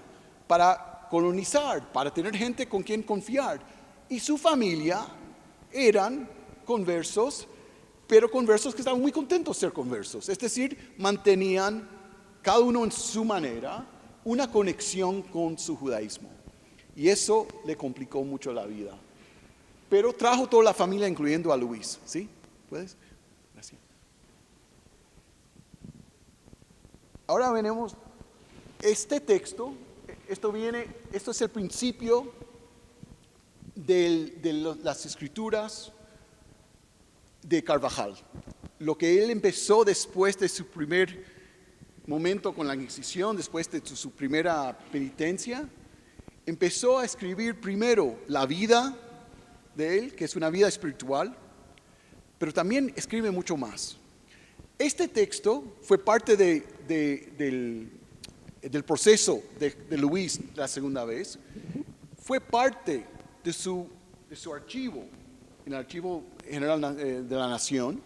para colonizar, para tener gente con quien confiar. Y su familia eran conversos, pero conversos que estaban muy contentos de ser conversos. Es decir, mantenían, cada uno en su manera, una conexión con su judaísmo. Y eso le complicó mucho la vida. Pero trajo toda la familia, incluyendo a Luis. ¿Sí? ¿Puedes? Gracias. Ahora veremos este texto. Esto es el principio de las escrituras de Carvajal. Lo que él empezó después de su primer momento con la Inquisición, después de su primera penitencia, empezó a escribir primero la vida de él, que es una vida espiritual, pero también escribe mucho más. Este texto fue parte del proceso de Luis la segunda vez, fue parte de su archivo, en el Archivo General de la Nación,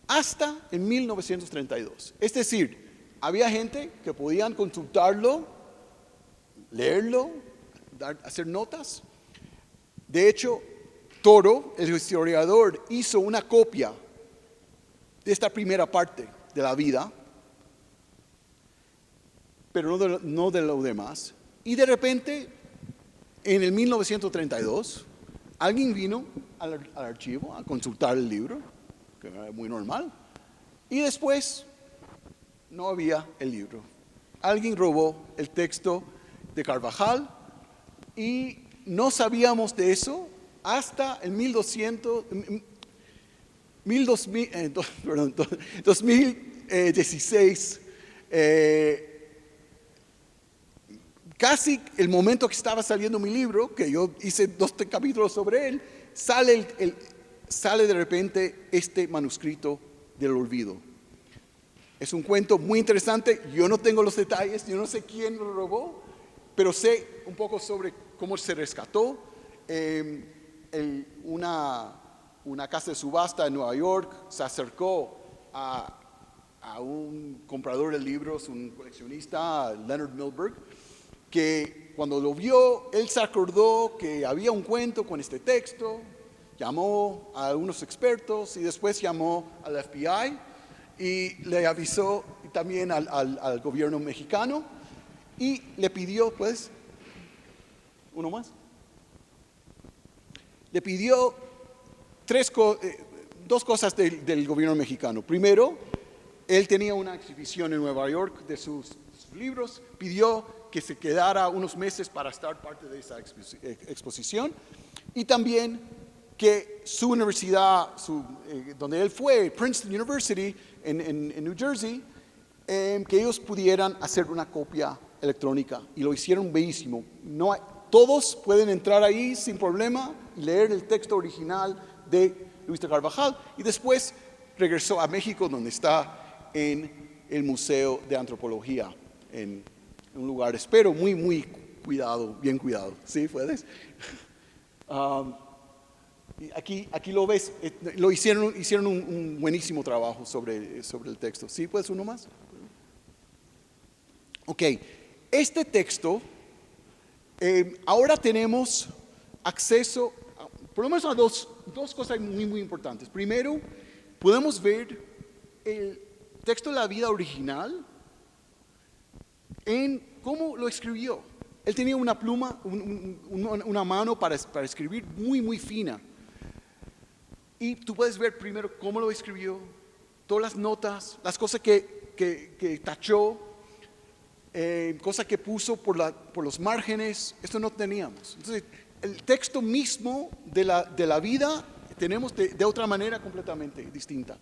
hasta en 1932. Es decir, había gente que podían consultarlo, leerlo, hacer notas. De hecho, Toro, el historiador, hizo una copia de esta primera parte de la vida, pero no de lo demás. Y de repente, en el 1932, alguien vino al archivo a consultar el libro, que era muy normal, y después no había el libro. Alguien robó el texto de Carvajal y no sabíamos de eso hasta el 2016, casi el momento que estaba saliendo mi libro, que yo hice 2 capítulos sobre él, sale de repente este manuscrito del olvido. Es un cuento muy interesante, yo no tengo los detalles, yo no sé quién lo robó, pero sé un poco sobre cómo se rescató. Una casa de subasta en Nueva York se acercó a un comprador de libros, un coleccionista, Leonard Milberg, que cuando lo vio, él se acordó que había un cuento con este texto, llamó a algunos expertos y después llamó al FBI y le avisó también al gobierno mexicano y le pidió, pues, uno más. Le pidió 2 cosas del gobierno mexicano. Primero, él tenía una exhibición en Nueva York de sus libros, pidió que se quedara unos meses para estar parte de esa exposición, y también que su universidad, donde él fue, Princeton University, en New Jersey, que ellos pudieran hacer una copia electrónica, y lo hicieron bellísimo. Todos pueden entrar ahí sin problema y leer el texto original de Luis de Carvajal, y después regresó a México, donde está en el Museo de Antropología, en un lugar, espero, muy, muy cuidado, bien cuidado. ¿Sí, puedes? Aquí lo ves, hicieron un buenísimo trabajo sobre el texto. ¿Sí, puedes uno más? Ok, este texto, ahora tenemos acceso, por lo menos a dos cosas muy, muy importantes. Primero, podemos ver el texto de la vida original en cómo lo escribió. Él tenía una pluma, una mano para escribir muy, muy fina. Y tú puedes ver primero cómo lo escribió, todas las notas, las cosas que tachó, cosas que puso por los márgenes. Esto no teníamos. Entonces, el texto mismo de la vida tenemos de otra manera completamente distinta.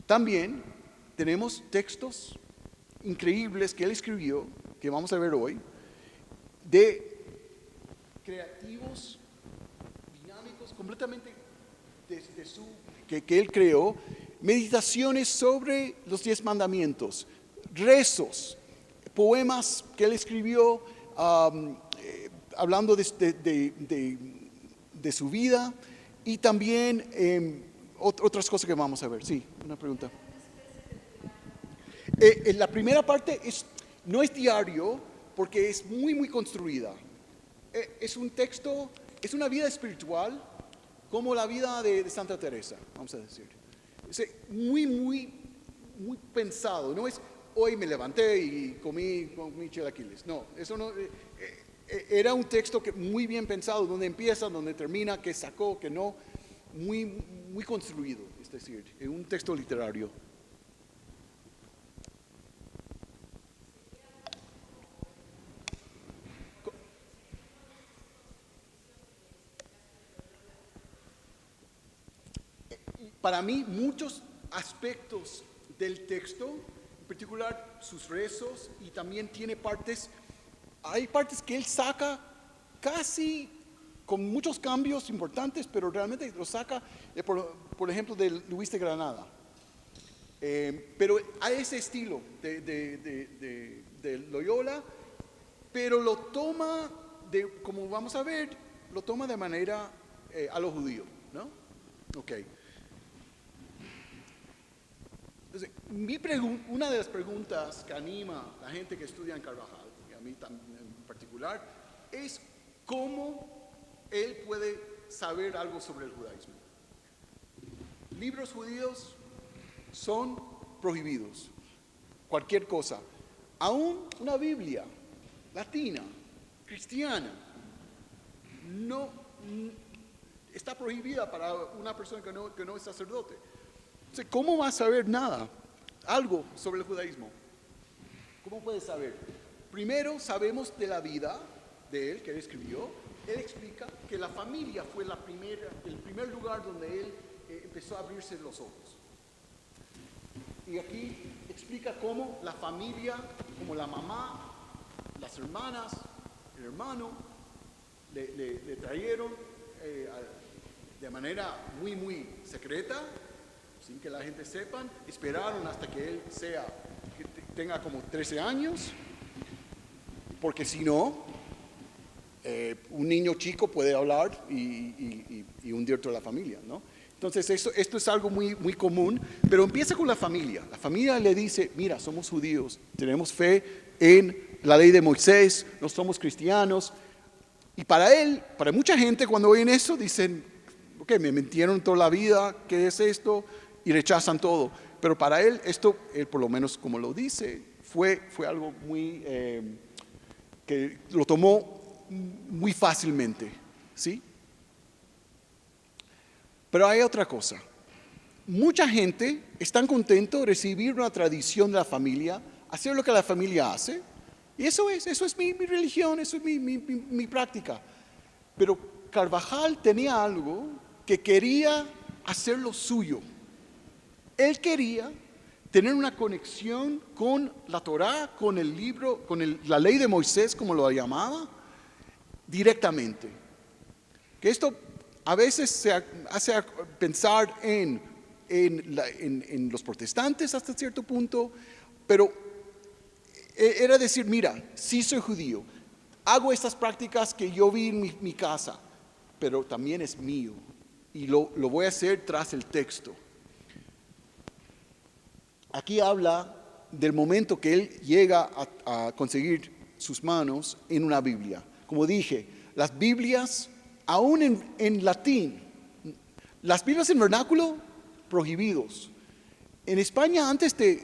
También tenemos textos increíbles que él escribió, que vamos a ver hoy, de creativos, dinámicos, completamente que él creó, meditaciones sobre los 10 mandamientos, rezos, poemas que él escribió hablando de su vida, y también otras cosas que vamos a ver. Sí, una pregunta. La primera parte no es diario porque es muy construida. Es un texto, es una vida espiritual como la vida de Santa Teresa, vamos a decir. Es muy pensado. No es hoy me levanté y comí chilaquiles. No, eso no. Era un texto muy bien pensado, donde empieza, donde termina, qué sacó, qué no. Muy construido, es decir, un texto literario. Para mí, muchos aspectos del texto, en particular sus rezos, y también hay partes que él saca casi con muchos cambios importantes, pero realmente lo saca, por ejemplo, de Luis de Granada. Pero a ese estilo de Loyola, pero lo toma, como vamos a ver, lo toma de manera a lo judío, ¿no? Ok. Entonces, una de las preguntas que anima a la gente que estudia en Carvajal, y a mí también en particular, es cómo él puede saber algo sobre el judaísmo. Libros judíos son prohibidos, cualquier cosa. Aún una Biblia latina, cristiana, no está prohibida para una persona que no es sacerdote. Entonces, ¿cómo va a saber algo sobre el judaísmo? ¿Cómo puede saber? Primero, sabemos de la vida de él, que él escribió. Él explica que la familia fue el primer lugar donde él empezó a abrirse los ojos. Y aquí explica cómo la familia, como la mamá, las hermanas, el hermano, le trajeron de manera muy secreta, sin que la gente sepa, esperaron hasta que él tenga como 13 años, porque si no, un niño chico puede hablar y hundir toda la familia, ¿no? Entonces esto es algo muy común, pero empieza con la familia. La familia le dice, mira, somos judíos, tenemos fe en la ley de Moisés, no somos cristianos. Y para mucha gente cuando oyen eso dicen, ok, me mintieron toda la vida, ¿qué es esto? Y rechazan todo. Pero para él, él por lo menos como lo dice, fue algo que lo tomó muy fácilmente, ¿sí? Pero hay otra cosa. Mucha gente está contento de recibir una tradición de la familia, hacer lo que la familia hace, y eso es mi religión, eso es mi práctica. Pero Carvajal tenía algo que quería hacer lo suyo. Él quería tener una conexión con la Torá, con el libro, la ley de Moisés, como lo llamaba, directamente. Que esto a veces se hace pensar en los protestantes hasta cierto punto, pero era decir, mira, sí soy judío, hago estas prácticas que yo vi en mi casa, pero también es mío y lo voy a hacer tras el texto. Aquí habla del momento que él llega a conseguir sus manos en una Biblia. Como dije, las Biblias, aún en latín, las Biblias en vernáculo, prohibidos. En España, antes de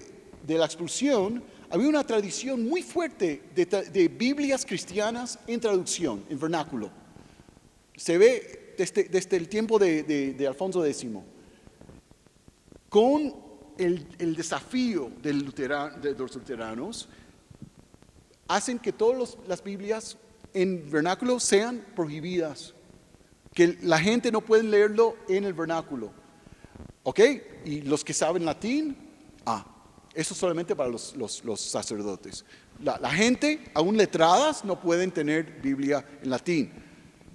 la expulsión, había una tradición muy fuerte de Biblias cristianas en traducción, en vernáculo. Se ve desde el tiempo de Alfonso X, con el desafío de los luteranos, hacen que todas las Biblias en vernáculo sean prohibidas, que la gente no puede leerlo en el vernáculo. ¿Ok? Y los que saben latín, eso solamente para los sacerdotes. La gente, aún letradas, no pueden tener Biblia en latín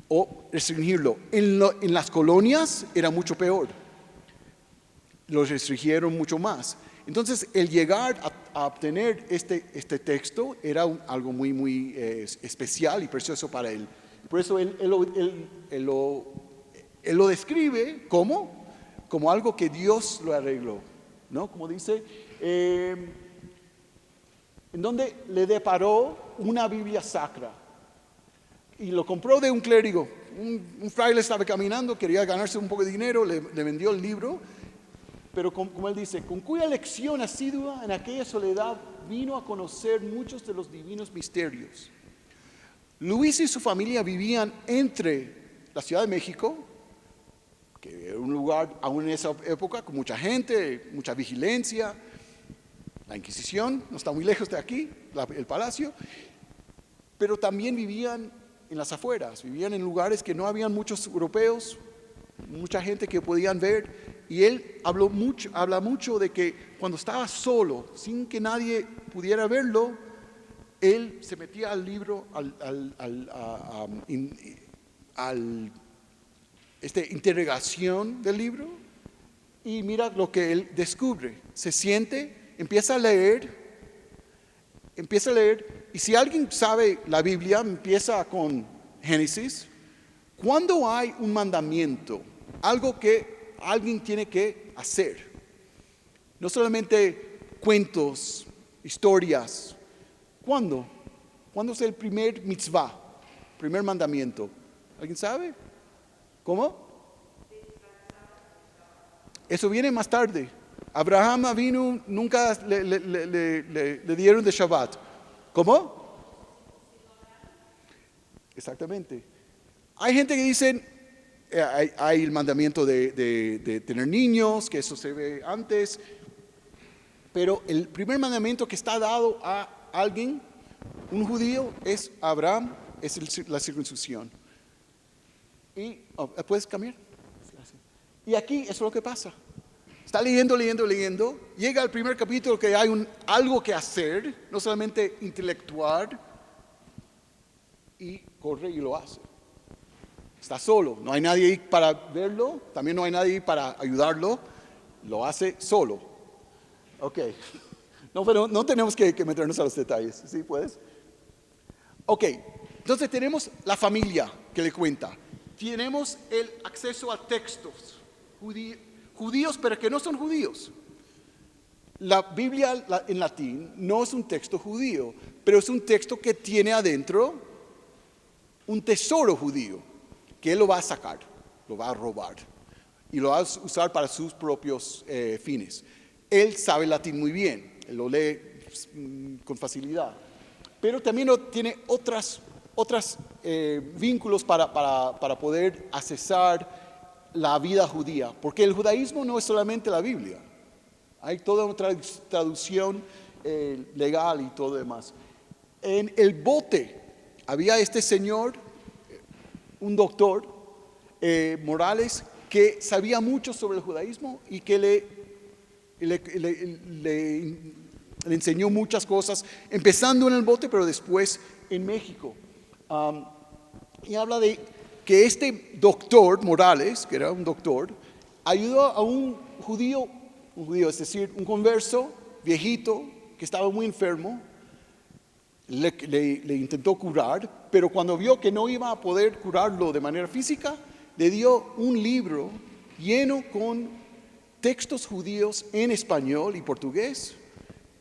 o restringirlo. En las colonias era mucho peor. Los restringieron mucho más. Entonces, el llegar a obtener este texto era algo muy, muy especial y precioso para él. Por eso él lo describe como algo que Dios lo arregló, ¿no? Como dice, en donde le deparó una Biblia sacra y lo compró de un clérigo. Un fraile estaba caminando, quería ganarse un poco de dinero, le vendió el libro, pero como él dice, con cuya lección asidua en aquella soledad vino a conocer muchos de los divinos misterios. Luis y su familia vivían entre la Ciudad de México, que era un lugar aún en esa época con mucha gente, mucha vigilancia. La Inquisición no está muy lejos de aquí, el palacio, pero también vivían en las afueras, vivían en lugares que no habían muchos europeos, mucha gente que podían ver, y él habla mucho de que cuando estaba solo, sin que nadie pudiera verlo, él se metía al libro, interrogación del libro, y mira lo que él descubre. Se siente, empieza a leer, y si alguien sabe la Biblia, empieza con Génesis. Cuando hay un mandamiento, algo que alguien tiene que hacer, no solamente cuentos, historias. ¿Cuándo? ¿Cuándo es el primer mitzvah, primer mandamiento? ¿Alguien sabe? ¿Cómo? Eso viene más tarde. Abraham vino, nunca le dieron de Shabbat. ¿Cómo? Exactamente. Hay gente que dice, hay el mandamiento de tener niños, que eso se ve antes, pero el primer mandamiento que está dado a alguien, un judío, es Abraham, es la circuncisión. Y ¿puedes cambiar? Y aquí eso es lo que pasa. Está leyendo, llega al primer capítulo que hay algo que hacer, no solamente intelectual, y corre y lo hace. Está solo, no hay nadie ahí para verlo, también no hay nadie ahí para ayudarlo, lo hace solo. Ok, no, pero no tenemos que meternos a los detalles, ¿sí puedes? Ok, entonces tenemos la familia que le cuenta, tenemos el acceso a textos judíos, pero que no son judíos. La Biblia en latín no es un texto judío, pero es un texto que tiene adentro un tesoro judío, que él lo va a sacar, lo va a robar y lo va a usar para sus propios fines. Él sabe latín muy bien, él lo lee con facilidad, pero también tiene otros vínculos para poder accesar la vida judía, porque el judaísmo no es solamente la Biblia, hay toda una traducción legal y todo demás. En el bote había este señor, un doctor, Morales, que sabía mucho sobre el judaísmo y que le enseñó muchas cosas, empezando en el bote, pero después en México. Y habla de que este doctor Morales, que era un doctor, ayudó a un judío, es decir, un converso viejito que estaba muy enfermo, le intentó curar, pero cuando vio que no iba a poder curarlo de manera física, le dio un libro lleno con textos judíos en español y portugués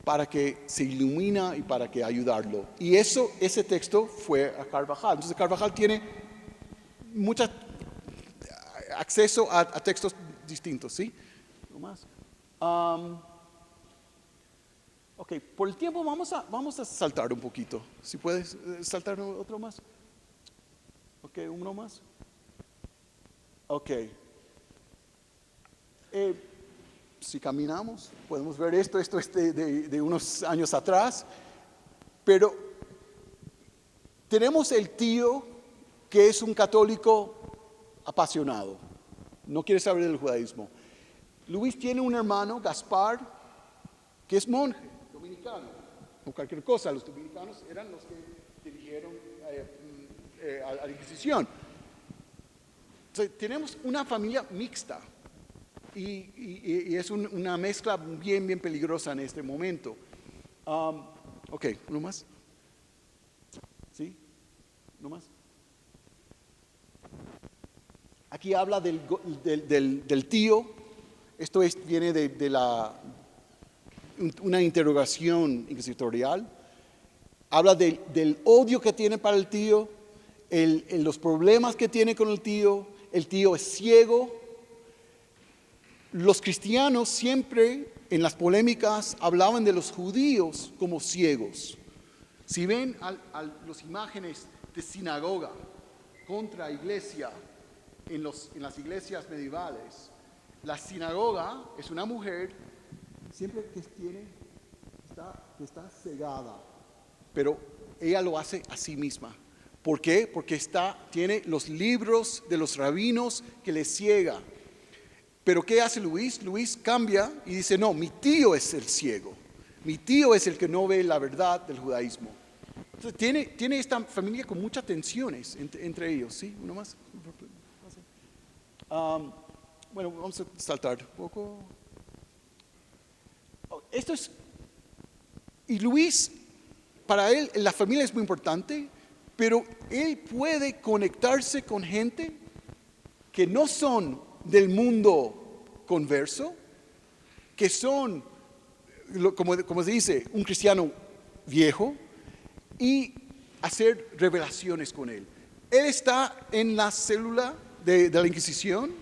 para que se ilumina y para que ayudarlo. Y ese texto fue a Carvajal. Entonces Carvajal tiene mucho acceso a textos distintos, ¿sí? No más. Ok, por el tiempo vamos a saltar un poquito. Si puedes saltar otro más. Ok, uno más. Ok. Si caminamos, podemos ver esto es de unos años atrás, pero tenemos el tío que es un católico apasionado, no quiere saber del judaísmo. Luis tiene un hermano, Gaspar, que es monje, dominicano, o cualquier cosa. Los dominicanos eran los que dirigieron a la Inquisición. Entonces, tenemos una familia mixta y es una mezcla bien peligrosa en este momento. Ok, ¿uno más? ¿Sí? ¿Uno más? Aquí habla del tío. Esto viene de una interrogación inquisitorial. Habla del odio que tiene para el tío, los problemas que tiene con el tío. El tío es ciego. Los cristianos siempre en las polémicas hablaban de los judíos como ciegos. Si ven las imágenes de sinagoga contra iglesia en las iglesias medievales, la sinagoga es una mujer siempre que está cegada, pero ella lo hace a sí misma. ¿Por qué? Porque tiene los libros de los rabinos que le ciega. Pero ¿qué hace Luis? Luis cambia y dice, no, mi tío es el ciego. Mi tío es el que no ve la verdad del judaísmo. Entonces tiene esta familia con muchas tensiones entre ellos. ¿Sí? ¿Uno más? Bueno, vamos a saltar un poco. Y Luis, para él, la familia es muy importante, pero él puede conectarse con gente que no son del mundo converso, que son, como se dice, un cristiano viejo, y hacer revelaciones con él. Él está en la célula de la Inquisición,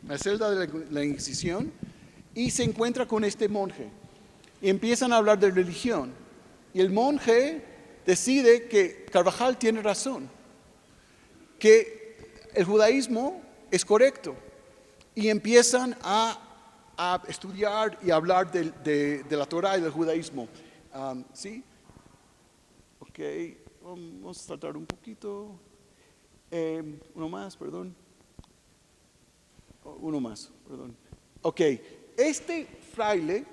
la celda de la Inquisición, y se encuentra con este monje. Y empiezan a hablar de religión. Y el monje decide que Carvajal tiene razón, que el judaísmo es correcto. Y empiezan a estudiar y hablar de la Torah y del judaísmo. ¿Sí? Ok, vamos a saltar un poquito. Uno más, perdón. Uno más, perdón. Ok, este fraile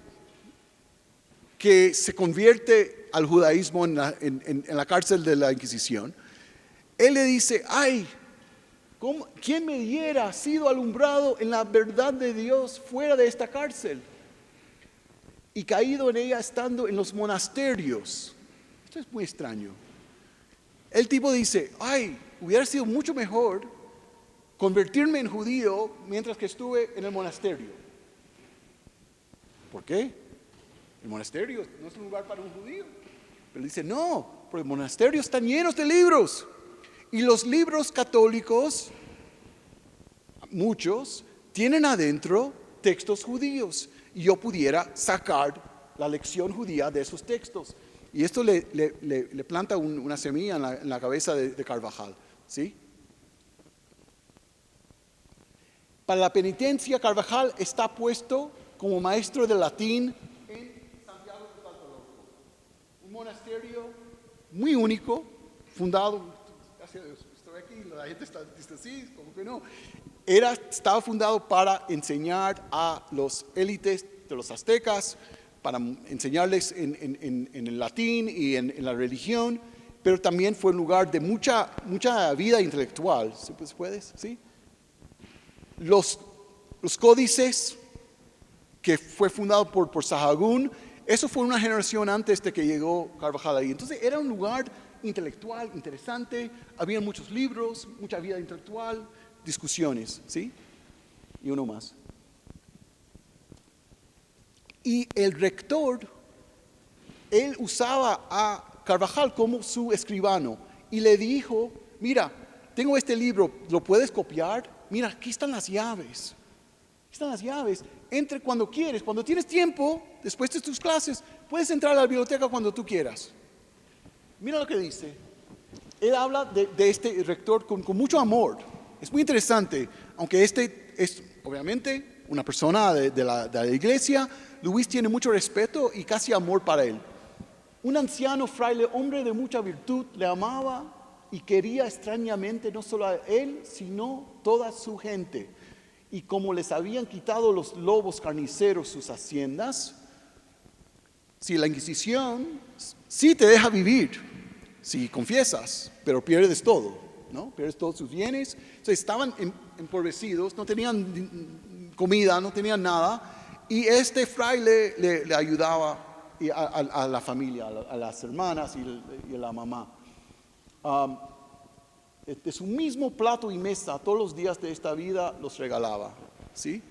que se convierte al judaísmo en la cárcel de la Inquisición, él le dice, ay, ¿quién me diera sido alumbrado en la verdad de Dios fuera de esta cárcel? Y caído en ella estando en los monasterios. Esto es muy extraño. El tipo dice, ay, hubiera sido mucho mejor convertirme en judío mientras que estuve en el monasterio. ¿Por qué? El monasterio no es un lugar para un judío. Pero dice, no, porque los monasterios están llenos de libros. Y los libros católicos, muchos, tienen adentro textos judíos. Y yo pudiera sacar la lección judía de esos textos. Y esto le planta una semilla en la cabeza de Carvajal. ¿Sí? Para la penitencia, Carvajal está puesto como maestro de latín en Santiago de Tlatelolco, un monasterio muy único, fundado, gracias a Dios, estoy aquí, la gente dice sí, como que no, estaba fundado para enseñar a los élites de los aztecas, para enseñarles en el latín y en la religión, pero también fue un lugar de mucha vida intelectual, ¿sí? Pues puedes, ¿sí? Los códices que fue fundado por Sahagún, eso fue una generación antes de que llegó Carvajal ahí. Entonces era un lugar intelectual, interesante, había muchos libros, mucha vida intelectual, discusiones, ¿sí? Y uno más. Y el rector, él usaba a Carvajal como su escribano y le dijo, mira, tengo este libro, ¿lo puedes copiar? Mira, aquí están las llaves. Aquí están las llaves. Entre cuando quieres, cuando tienes tiempo, después de tus clases, puedes entrar a la biblioteca cuando tú quieras. Mira lo que dice. Él habla de este rector con mucho amor. Es muy interesante, aunque este es obviamente una persona de la iglesia, Luis tiene mucho respeto y casi amor para él. Un anciano fraile, hombre de mucha virtud, le amaba y quería extrañamente no solo a él, sino toda su gente. Y como les habían quitado los lobos carniceros sus haciendas, si la Inquisición sí te deja vivir, si confiesas, pero pierdes todo, ¿no? Pierdes todos sus bienes. Entonces estaban empobrecidos, no tenían comida, no tenían nada, y este fraile le ayudaba a la familia, a las hermanas y a la mamá. De su mismo plato y mesa todos los días de esta vida los regalaba, ¿sí?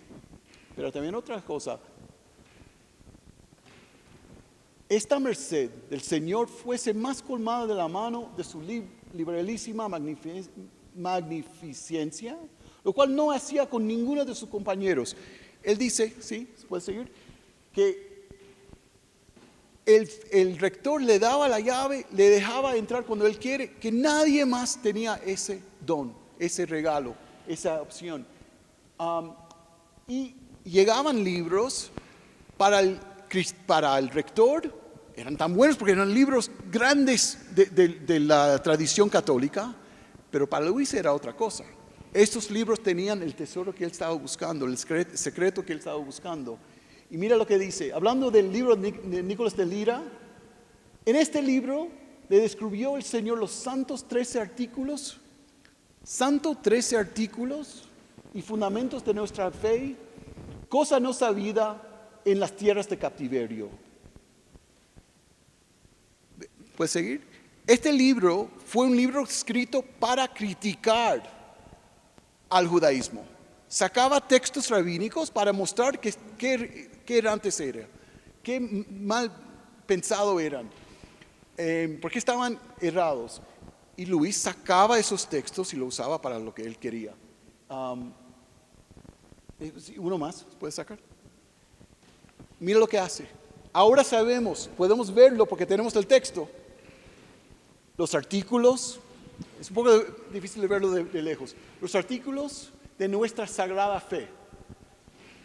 Pero también otra cosa, esta merced del Señor fuese más colmada de la mano de su liberalísima magnificencia, lo cual no hacía con ninguno de sus compañeros. Él dice, ¿sí? ¿Se puede seguir? Que el rector le daba la llave, le dejaba entrar cuando él quiere, que nadie más tenía ese don, ese regalo, esa opción. Y llegaban libros para el rector, eran tan buenos porque eran libros grandes de la tradición católica, pero para Luis era otra cosa. Estos libros tenían el tesoro que él estaba buscando, el secreto que él estaba buscando. Y mira lo que dice, hablando del libro de Nicolás de Lira, en este libro le descubrió el Señor los santos 13 artículos y fundamentos de nuestra fe, cosa no sabida en las tierras de cautiverio. ¿Puedes seguir? Este libro fue un libro escrito para criticar al judaísmo. Sacaba textos rabínicos para mostrar qué antes era, qué mal pensado eran, porque estaban errados. Y Luis sacaba esos textos y lo usaba para lo que él quería. Uno más, ¿puedes sacar? Mira lo que hace. Ahora sabemos, podemos verlo porque tenemos el texto. Los artículos, es un poco difícil de verlo de lejos. Los artículos de nuestra sagrada fe.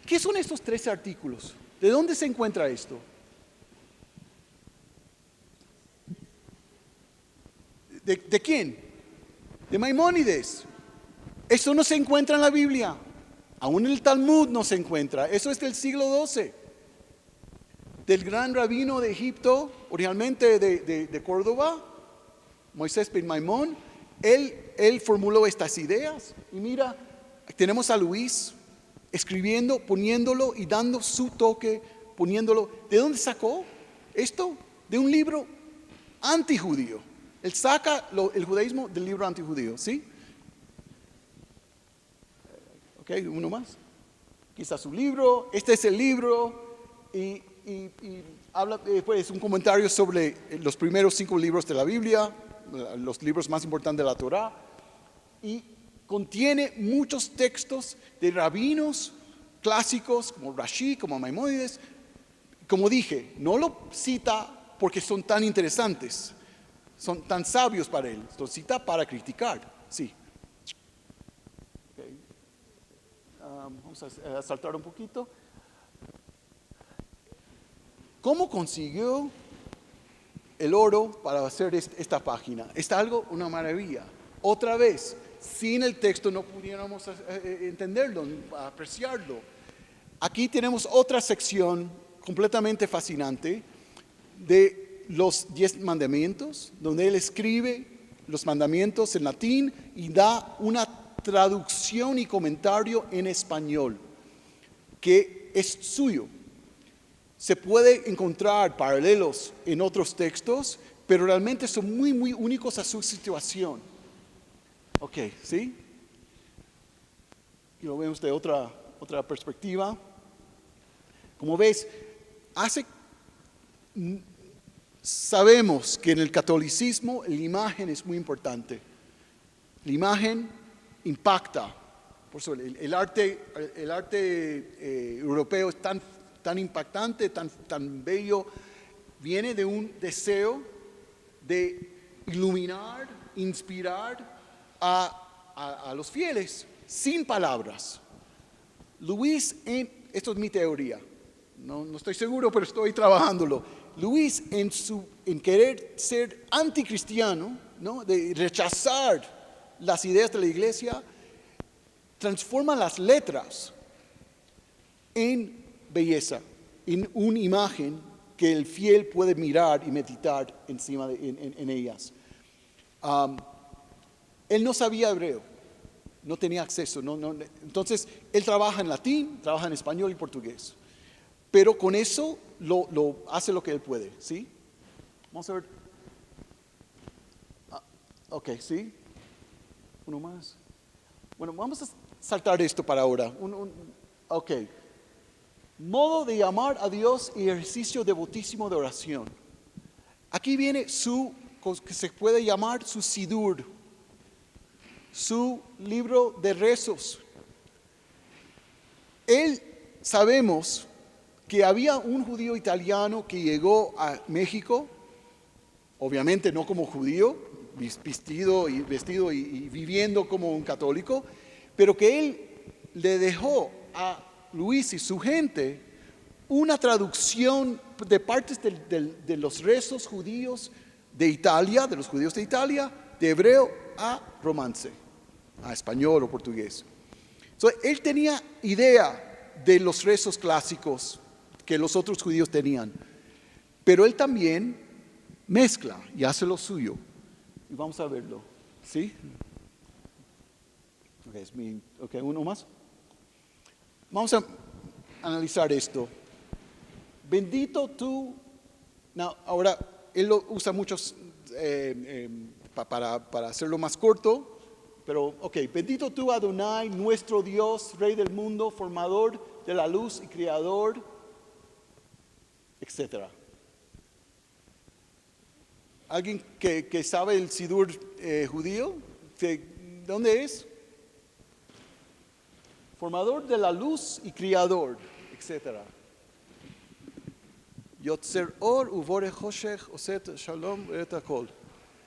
¿Qué son estos 13 artículos? ¿De dónde se encuentra esto? ¿De quién? De Maimónides. Eso no se encuentra en la Biblia. Aún en el Talmud no se encuentra. Eso es del siglo XII. Del gran rabino de Egipto, originalmente de Córdoba, Moisés ben Maimón. Él formuló estas ideas. Y mira, tenemos a Luis escribiendo, poniéndolo y dando su toque, poniéndolo. ¿De dónde sacó esto? De un libro antijudío. Él saca el judaísmo del libro antijudío, ¿sí? Ok, uno más. Aquí está su libro, este es el libro, y habla, pues, un comentario sobre los primeros 5 libros de la Biblia, los libros más importantes de la Torá, y contiene muchos textos de rabinos clásicos como Rashi, como Maimónides. Como dije, no lo cita porque son tan interesantes, son tan sabios para él, lo cita para criticar, sí. Okay. Vamos a saltar un poquito. ¿Cómo consiguió el oro para hacer esta página? Es algo, una maravilla. Otra vez, sin el texto no pudiéramos entenderlo, apreciarlo. Aquí tenemos otra sección completamente fascinante de los 10 mandamientos, donde él escribe los mandamientos en latín y da una traducción y comentario en español, que es suyo. Se puede encontrar paralelos en otros textos, pero realmente son muy, muy únicos a su situación. Ok, ¿sí? Y lo vemos de otra perspectiva. Como ves, sabemos que en el catolicismo la imagen es muy importante. La imagen impacta. Por eso el arte europeo es tan impactante, tan bello. Viene de un deseo de iluminar, inspirar a a los fieles sin palabras. Luis, esto es mi teoría, no estoy seguro, pero estoy trabajándolo. Luis, en querer ser anticristiano, ¿no?, de rechazar las ideas de la iglesia, transforma las letras en belleza, en una imagen que el fiel puede mirar y meditar encima en ellas. Él no sabía hebreo, no tenía acceso, entonces él trabaja en latín, trabaja en español y portugués, pero con eso lo hace lo que él puede, ¿sí? Vamos a ver. Ok, ¿sí? Uno más. Bueno, vamos a saltar esto para ahora. Ok. Modo de llamar a Dios y ejercicio devotísimo de oración. Aquí viene que se puede llamar su Sidur, su libro de rezos. Sabemos que había un judío italiano que llegó a México, obviamente no como judío, vestido y viviendo como un católico, pero que él le dejó a Luis y su gente una traducción de partes de los rezos judíos de Italia, de los judíos de Italia, de hebreo a romance, a español o portugués. Entonces, él tenía idea de los rezos clásicos que los otros judíos tenían, pero él también mezcla y hace lo suyo. Y vamos a verlo, ¿sí? Ok, uno más. Vamos a analizar esto. Bendito tú. Ahora, él lo usa muchos para hacerlo más corto, pero ok. Bendito tú, Adonai, nuestro Dios, Rey del mundo, formador de la luz y creador, etc. ¿Alguien que sabe el Sidur judío? ¿De dónde es? Formador de la luz y creador, etc. Yotzer or uvore choshech oset shalom et hakol.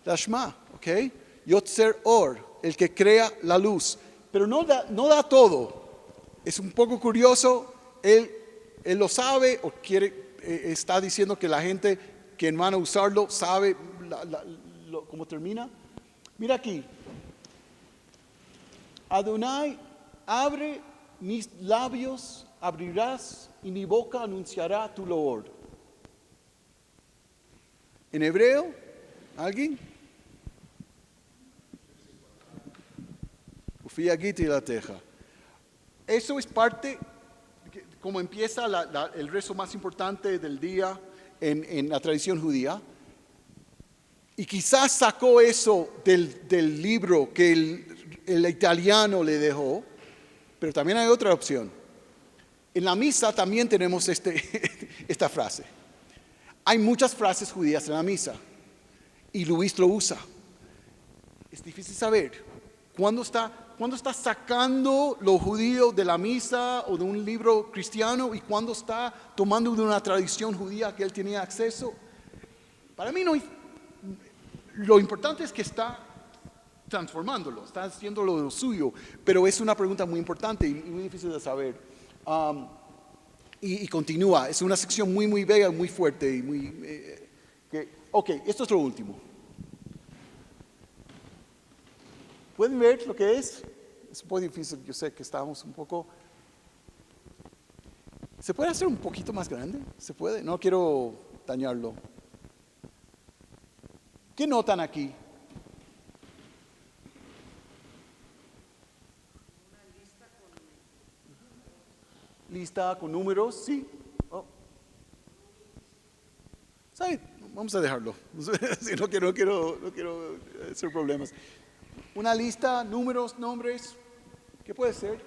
Lashma, ¿ok? Yotzer or, el que crea la luz. Pero no da todo. Es un poco curioso. Él lo sabe o está diciendo que la gente que van a usarlo sabe cómo termina. Mira aquí. Adonai, abre mis labios, abrirás y mi boca anunciará tu loor. En hebreo, ¿alguien? Ufia giti la teja. Eso es parte, como empieza el rezo más importante del día en la tradición judía. Y quizás sacó eso del libro que el italiano le dejó, pero también hay otra opción. En la misa también tenemos esta frase. Hay muchas frases judías en la misa y Luis lo usa. Es difícil saber cuándo está sacando lo judío de la misa o de un libro cristiano y cuándo está tomando de una tradición judía que él tenía acceso. Para mí lo importante es que está transformándolo, está haciendo lo suyo, pero es una pregunta muy importante y muy difícil de saber. Y continúa, es una sección muy, muy bella, muy fuerte. Ok, esto es lo último. ¿Pueden ver lo que es? Es un poco difícil, yo sé que estamos un poco... ¿Se puede hacer un poquito más grande? ¿Se puede? No quiero dañarlo. ¿Qué notan aquí? Lista con números, sí. Oh. ¿Sabe? Vamos a dejarlo. no quiero hacer problemas. Una lista, números, nombres. ¿Qué puede ser?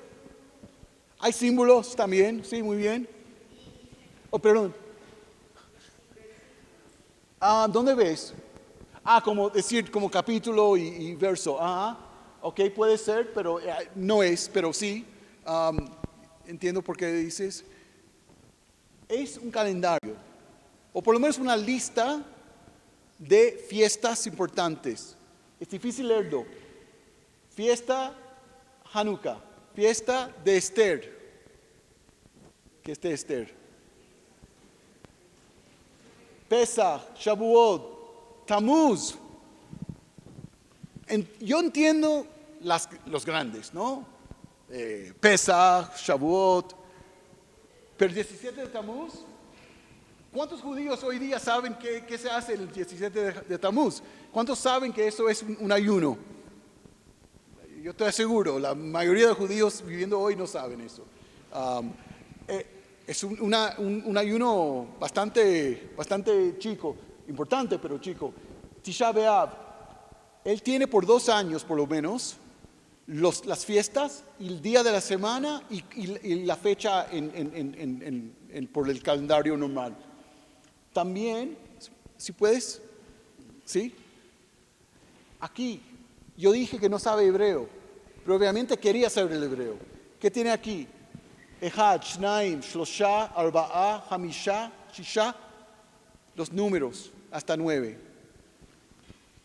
Hay símbolos también, sí, muy bien. Oh, perdón. ¿Dónde ves? Como capítulo y verso. Ok, puede ser, pero no es, pero sí. Entiendo por qué dices. Es un calendario, o por lo menos una lista de fiestas importantes. Es difícil leerlo. Fiesta Hanukkah, fiesta de Esther. ¿Qué es de Esther? Pesach, Shavuot, Tammuz. Yo entiendo los grandes, ¿no? Pesach, Shavuot. Pero el 17 de Tammuz, ¿cuántos judíos hoy día saben qué se hace el 17 de Tammuz? ¿Cuántos saben que eso es un ayuno? Yo estoy seguro, la mayoría de judíos viviendo hoy no saben eso. Es un ayuno bastante chico, importante pero chico. Tisha B'Av, él tiene por 2 años por lo menos las fiestas, y el día de la semana y la fecha por el calendario normal. También, si puedes, ¿sí? Aquí, yo dije que no sabe hebreo, pero obviamente quería saber el hebreo. ¿Qué tiene aquí? Echad, Shnaim, Shlosha, Arba'a, Hamisha, Shisha, los números hasta 9.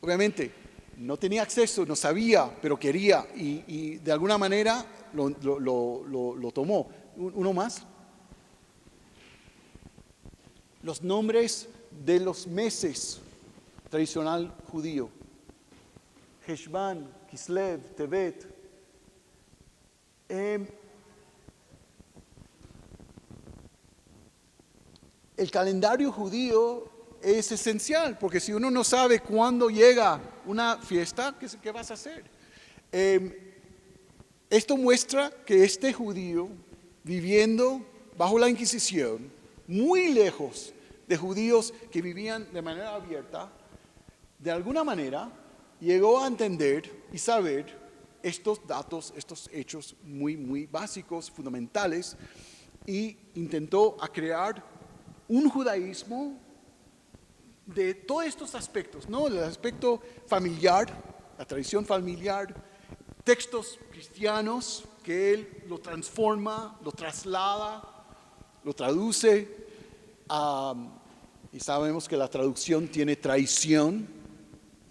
Obviamente, no tenía acceso, no sabía, pero quería y de alguna manera lo tomó. Uno más. Los nombres de los meses tradicional judío. Heshvan, Kislev, Tevet. El calendario judío es esencial, porque si uno no sabe cuándo llega una fiesta, ¿qué vas a hacer? Esto muestra que este judío, viviendo bajo la Inquisición, muy lejos de judíos que vivían de manera abierta, de alguna manera llegó a entender y saber estos datos, estos hechos muy, muy básicos, fundamentales, y intentó crear un judaísmo de todos estos aspectos, ¿no? El aspecto familiar, la tradición familiar, textos cristianos que él lo transforma, lo traslada, lo traduce, y sabemos que la traducción tiene traición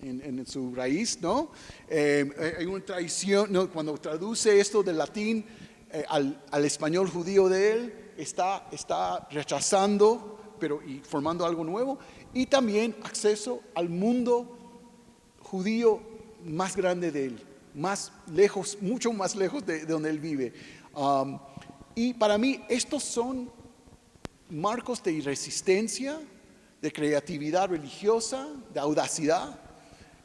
en su raíz, ¿no? Hay una traición, ¿no? Cuando traduce esto del latín al español judío de él, está rechazando, y formando algo nuevo, y también acceso al mundo judío más grande de él, más lejos, mucho más lejos de donde él vive. Y para mí estos son marcos de resistencia, de creatividad religiosa, de audacidad,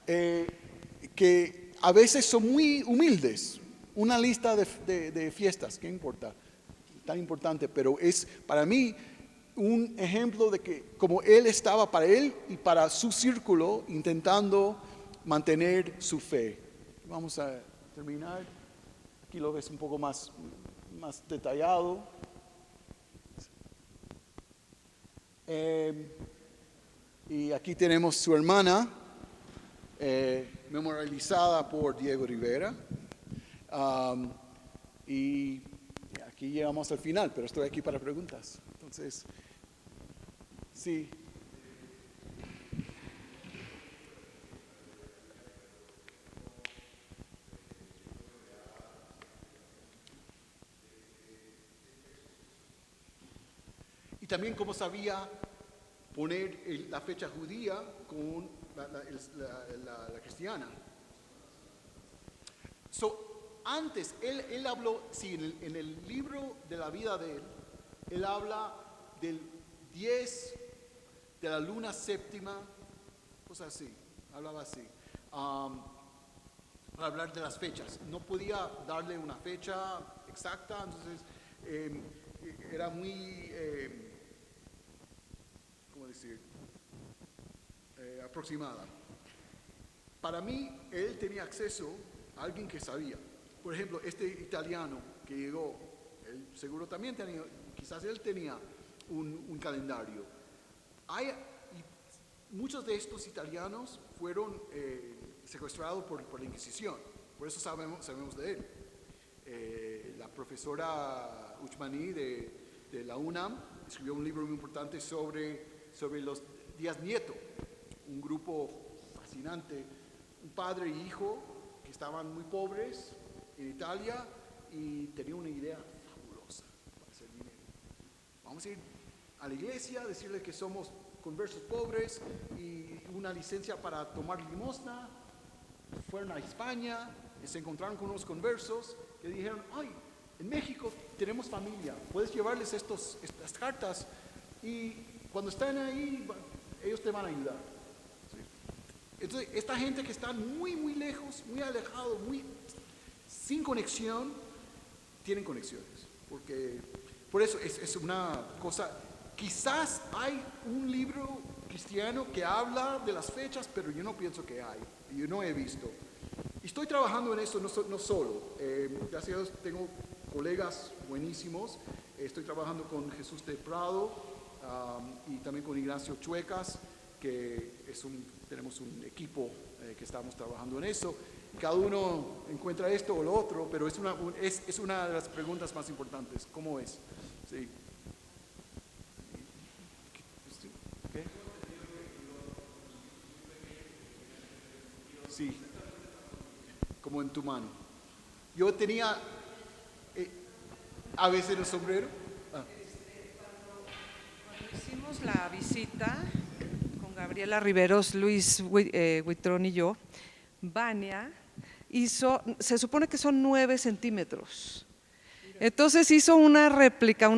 que a veces son muy humildes. Una lista de fiestas, ¿qué importa? Tan importante, pero es para mí un ejemplo de que como él estaba para él y para su círculo intentando mantener su fe. Vamos a terminar. Aquí lo ves un poco más detallado. Y aquí tenemos su hermana, memorializada por Diego Rivera. Y aquí llegamos al final, pero estoy aquí para preguntas. Entonces, sí. Y también cómo sabía poner la fecha judía con la cristiana. Antes, él habló, sí, en el libro de la vida de él habla del 10 de la luna séptima, cosas así, hablaba así. Para hablar de las fechas. No podía darle una fecha exacta, entonces era muy, ¿cómo decir? Aproximada. Para mí, él tenía acceso a alguien que sabía. Por ejemplo, este italiano que llegó, él seguro también tenía, quizás él tenía un calendario. Muchos de estos italianos fueron secuestrados por la Inquisición, por eso sabemos de él. La profesora Uchmani de la UNAM escribió un libro muy importante sobre los Díaz Nieto, un grupo fascinante, un padre e hijo que estaban muy pobres en Italia y tenían una idea fabulosa para hacer dinero. Vamos a ir a la iglesia, decirles que somos conversos pobres y una licencia para tomar limosna. Fueron a España y se encontraron con unos conversos que dijeron, ay, en México tenemos familia, puedes llevarles estas cartas y cuando están ahí ellos te van a ayudar. ¿Sí? Entonces esta gente que está muy muy lejos, muy alejado, muy sin conexión, tienen conexiones, porque por eso es una cosa. Quizás hay un libro cristiano que habla de las fechas, pero yo no pienso que hay, yo no he visto. Y estoy trabajando en eso, no solo. Gracias a Dios tengo colegas buenísimos. Estoy trabajando con Jesús de Prado y también con Ignacio Chuecas, que tenemos un equipo que estamos trabajando en eso. Cada uno encuentra esto o lo otro, pero es una de las preguntas más importantes. ¿Cómo es? Sí. ¿Qué? Sí, como en tu mano. Yo tenía a veces el sombrero. Cuando hicimos la visita con Gabriela Riveros, Luis Huitrón y yo, Vania se supone que son 9 centímetros. Entonces hizo una réplica,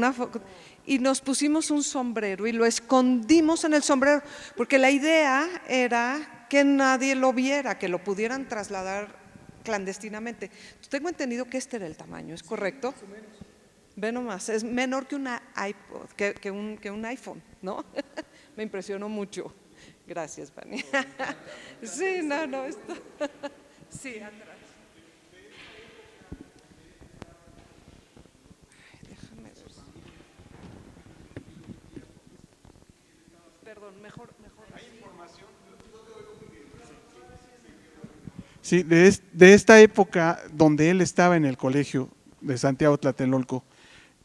y nos pusimos un sombrero y lo escondimos en el sombrero, porque la idea era que nadie lo viera, que lo pudieran trasladar clandestinamente. Tengo entendido que este era el tamaño, ¿es correcto? Más o menos. Ve nomás, es menor que una iPod, que un iPhone, ¿no? Me impresionó mucho. Gracias, Vania. Sí, no, esto. Sí, atrás. Déjame ver. Perdón, mejor. ¿Hay información? Sí, de esta época donde él estaba en el colegio de Santiago Tlatelolco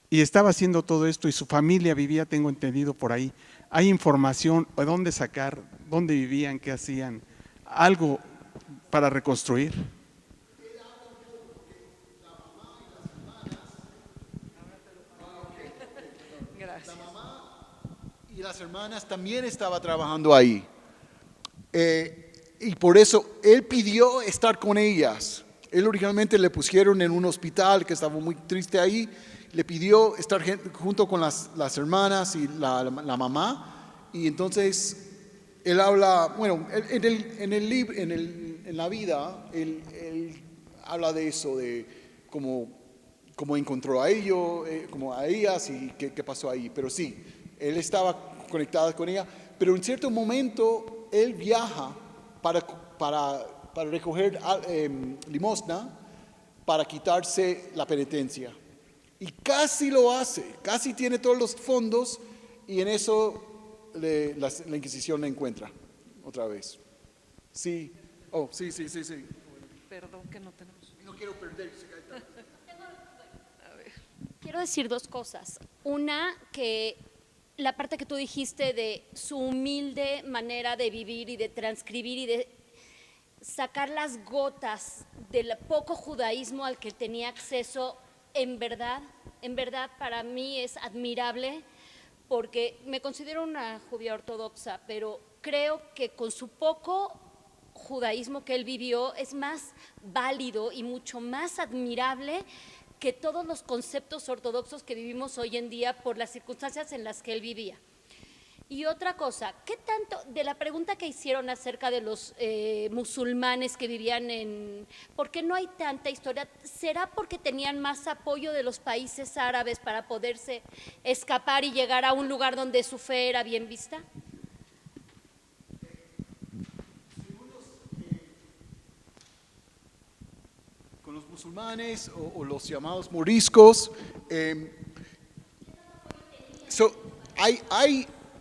y estaba haciendo todo esto y su familia vivía, tengo entendido, por ahí. ¿Hay información de dónde sacar, dónde vivían, qué hacían? ¿Algo para reconstruir? Gracias. La mamá y las hermanas también estaban trabajando ahí. Y por eso él pidió estar con ellas. Él originalmente le pusieron en un hospital que estaba muy triste ahí. Le pidió estar junto con las hermanas y la mamá. Y entonces él habla, bueno, en la vida, él habla de eso, de cómo encontró a ellos, como a ellas y qué pasó ahí. Pero sí, él estaba conectado con ella. Pero en cierto momento él viaja para recoger limosna, para quitarse la penitencia. Y casi lo hace, casi tiene todos los fondos y en eso la Inquisición le encuentra otra vez. Sí, sí. Perdón que no tenemos. No quiero perder. A ver. Quiero decir 2 cosas. Una, que la parte que tú dijiste de su humilde manera de vivir y de transcribir y de sacar las gotas del poco judaísmo al que tenía acceso, en verdad para mí es admirable, porque me considero una judía ortodoxa, pero creo que con su poco judaísmo que él vivió es más válido y mucho más admirable que todos los conceptos ortodoxos que vivimos hoy en día por las circunstancias en las que él vivía. Y otra cosa, ¿qué tanto de la pregunta que hicieron acerca de los musulmanes que vivían ¿por qué no hay tanta historia? ¿Será porque tenían más apoyo de los países árabes para poderse escapar y llegar a un lugar donde su fe era bien vista? Con los musulmanes o los llamados moriscos,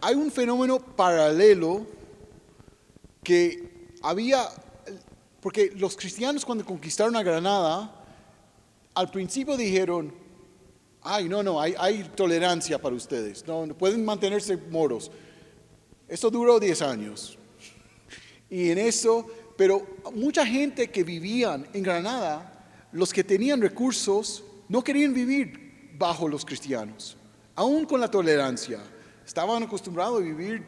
hay un fenómeno paralelo que había, porque los cristianos cuando conquistaron a Granada, al principio dijeron, hay tolerancia para ustedes, no pueden mantenerse moros. Esto duró 10 años. Y en eso pero mucha gente que vivían en Granada, los que tenían recursos, no querían vivir bajo los cristianos, aún con la tolerancia. Estaban acostumbrados a vivir,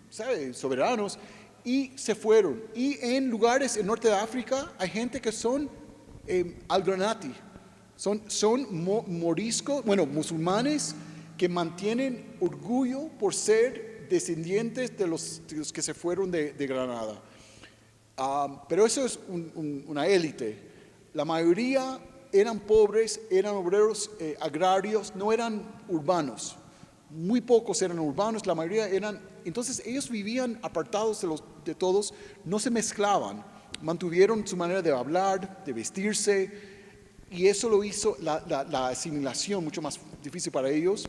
¿sabe?, soberanos, y se fueron. Y en lugares en norte de África hay gente que son al-Granati, son moriscos, bueno, musulmanes que mantienen orgullo por ser descendientes de los que se fueron de Granada. Pero eso es una élite. La mayoría eran pobres, eran obreros agrarios, no eran urbanos. Muy pocos eran urbanos, la mayoría eran. Entonces ellos vivían apartados de todos, no se mezclaban, mantuvieron su manera de hablar, de vestirse, y eso lo hizo la asimilación mucho más difícil para ellos.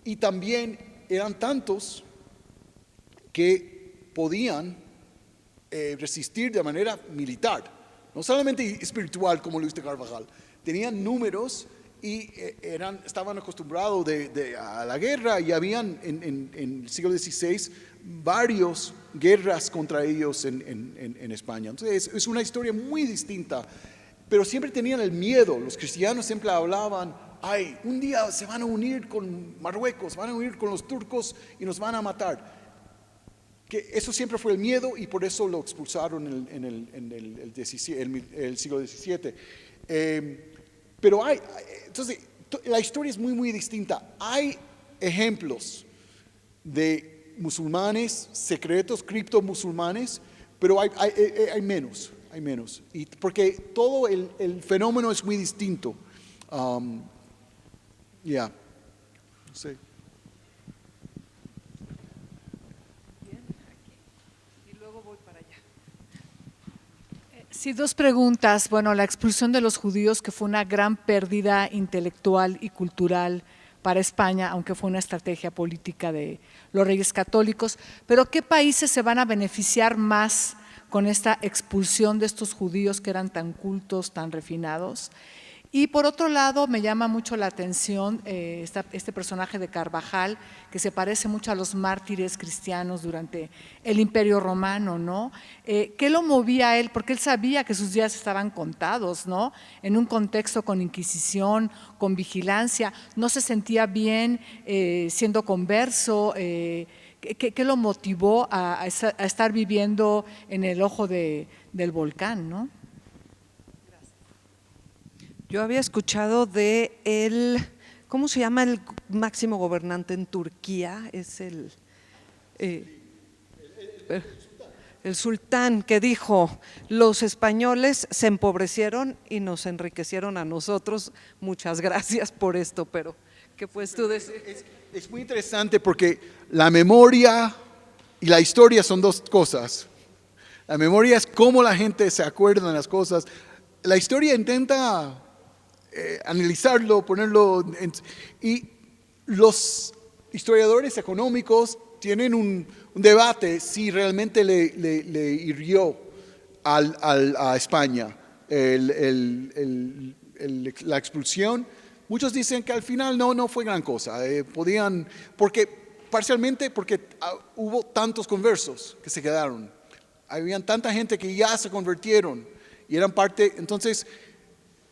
Y también eran tantos que podían resistir de manera militar, no solamente espiritual como Luis de Carvajal. Tenían números y estaban acostumbrados a la guerra, y habían en el siglo XVI varias guerras contra ellos en España. Entonces es una historia muy distinta, pero siempre tenían el miedo. Los cristianos siempre hablaban: ay, un día se van a unir con Marruecos, van a unir con los turcos y nos van a matar. Que eso siempre fue el miedo, y por eso lo expulsaron en el siglo XVII. Pero entonces la historia es muy, muy distinta. Hay ejemplos de musulmanes secretos, criptomusulmanes, pero hay menos. Y porque todo el fenómeno es muy distinto. No sé. Sí, dos preguntas. Bueno, la expulsión de los judíos, que fue una gran pérdida intelectual y cultural para España, aunque fue una estrategia política de los reyes católicos. Pero ¿qué países se van a beneficiar más con esta expulsión de estos judíos que eran tan cultos, tan refinados? Y por otro lado, me llama mucho la atención este personaje de Carvajal, que se parece mucho a los mártires cristianos durante el Imperio Romano, ¿no? ¿Qué lo movía a él? Porque él sabía que sus días estaban contados, ¿no? En un contexto con Inquisición, con vigilancia, no se sentía bien siendo converso. ¿Qué lo motivó a estar viviendo en el ojo del volcán, ¿no? Yo había escuchado de ¿cómo se llama el máximo gobernante en Turquía? Es el sultán, que dijo: los españoles se empobrecieron y nos enriquecieron a nosotros, muchas gracias por esto. Pero, ¿qué puedes tú decir? Es muy interesante porque la memoria y la historia son dos cosas. La memoria es cómo la gente se acuerda de las cosas. La historia intenta analizarlo, ponerlo y los historiadores económicos tienen un debate si realmente le hirió a España la expulsión. Muchos dicen que al final no fue gran cosa, parcialmente porque hubo tantos conversos que se quedaron, habían tanta gente que ya se convirtieron y eran parte. Entonces,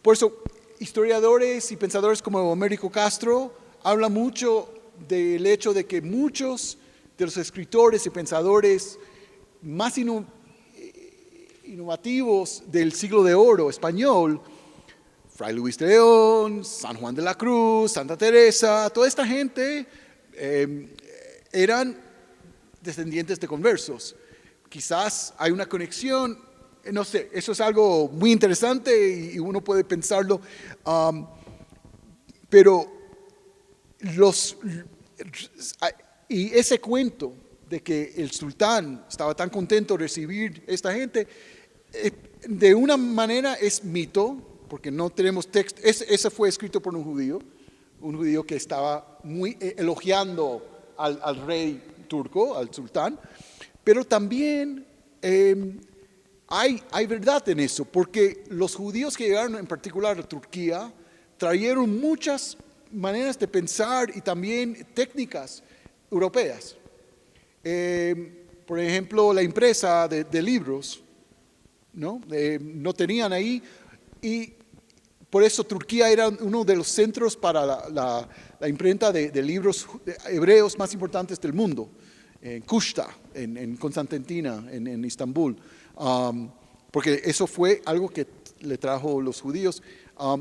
por eso historiadores y pensadores como Américo Castro hablan mucho del hecho de que muchos de los escritores y pensadores más innovativos del siglo de oro español, Fray Luis de León, San Juan de la Cruz, Santa Teresa, toda esta gente eran descendientes de conversos. Quizás hay una conexión. No sé, eso es algo muy interesante y uno puede pensarlo, pero y ese cuento de que el sultán estaba tan contento de recibir a esta gente, de una manera es mito, porque no tenemos texto. Ese fue escrito por un judío que estaba muy elogiando al rey turco, al sultán, pero también hay verdad en eso, porque los judíos que llegaron en particular a Turquía trajeron muchas maneras de pensar y también técnicas europeas. Por ejemplo, la impresa de libros ¿no? No tenían ahí, y por eso Turquía era uno de los centros para la imprenta de libros hebreos más importantes del mundo, en Kushta, en Constantinopla, en Estambul, porque eso fue algo que le trajo los judíos.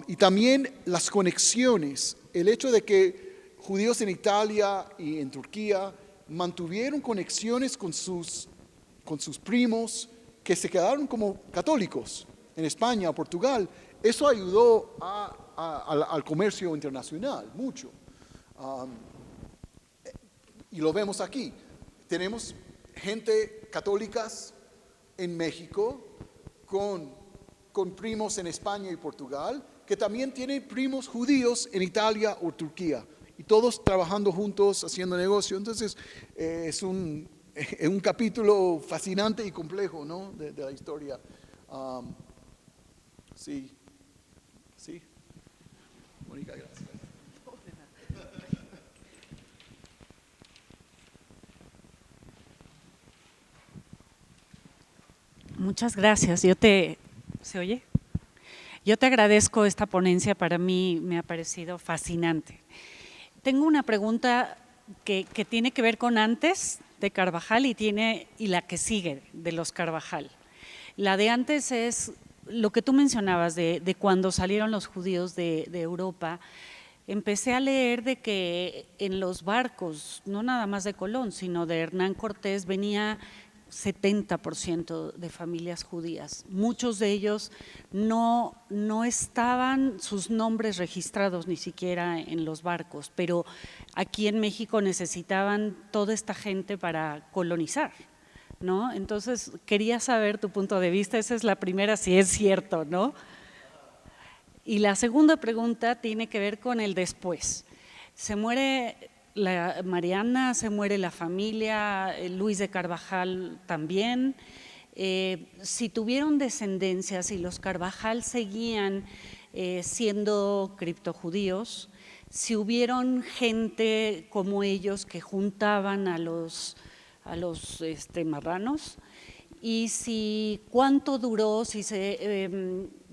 Y también las conexiones, el hecho de que judíos en Italia y en Turquía mantuvieron conexiones con sus primos que se quedaron como católicos en España o Portugal. Eso ayudó al comercio internacional mucho. Y lo vemos aquí. Tenemos gente católicas en México con primos en España y Portugal, que también tienen primos judíos en Italia o Turquía. Y todos trabajando juntos, haciendo negocio. Entonces, es un capítulo fascinante y complejo, ¿no? de la historia. Sí. Sí. Mónica, gracias. Muchas gracias. ¿Se oye? Yo te agradezco esta ponencia, para mí me ha parecido fascinante. Tengo una pregunta que tiene que ver con antes de Carvajal y la que sigue de los Carvajal. La de antes es lo que tú mencionabas de cuando salieron los judíos de Europa. Empecé a leer de que en los barcos, no nada más de Colón, sino de Hernán Cortés, venía 70% de familias judías. Muchos de ellos no estaban sus nombres registrados ni siquiera en los barcos, pero aquí en México necesitaban toda esta gente para colonizar, ¿no? Entonces, quería saber tu punto de vista. Esa es la primera, si es cierto, ¿no? Y la segunda pregunta tiene que ver con el después. Se muere Mariana, se muere la familia, Luis de Carvajal también. Si tuvieron descendencia, si los Carvajal seguían siendo criptojudíos, si hubieron gente como ellos que juntaban a los marranos, y si cuánto duró,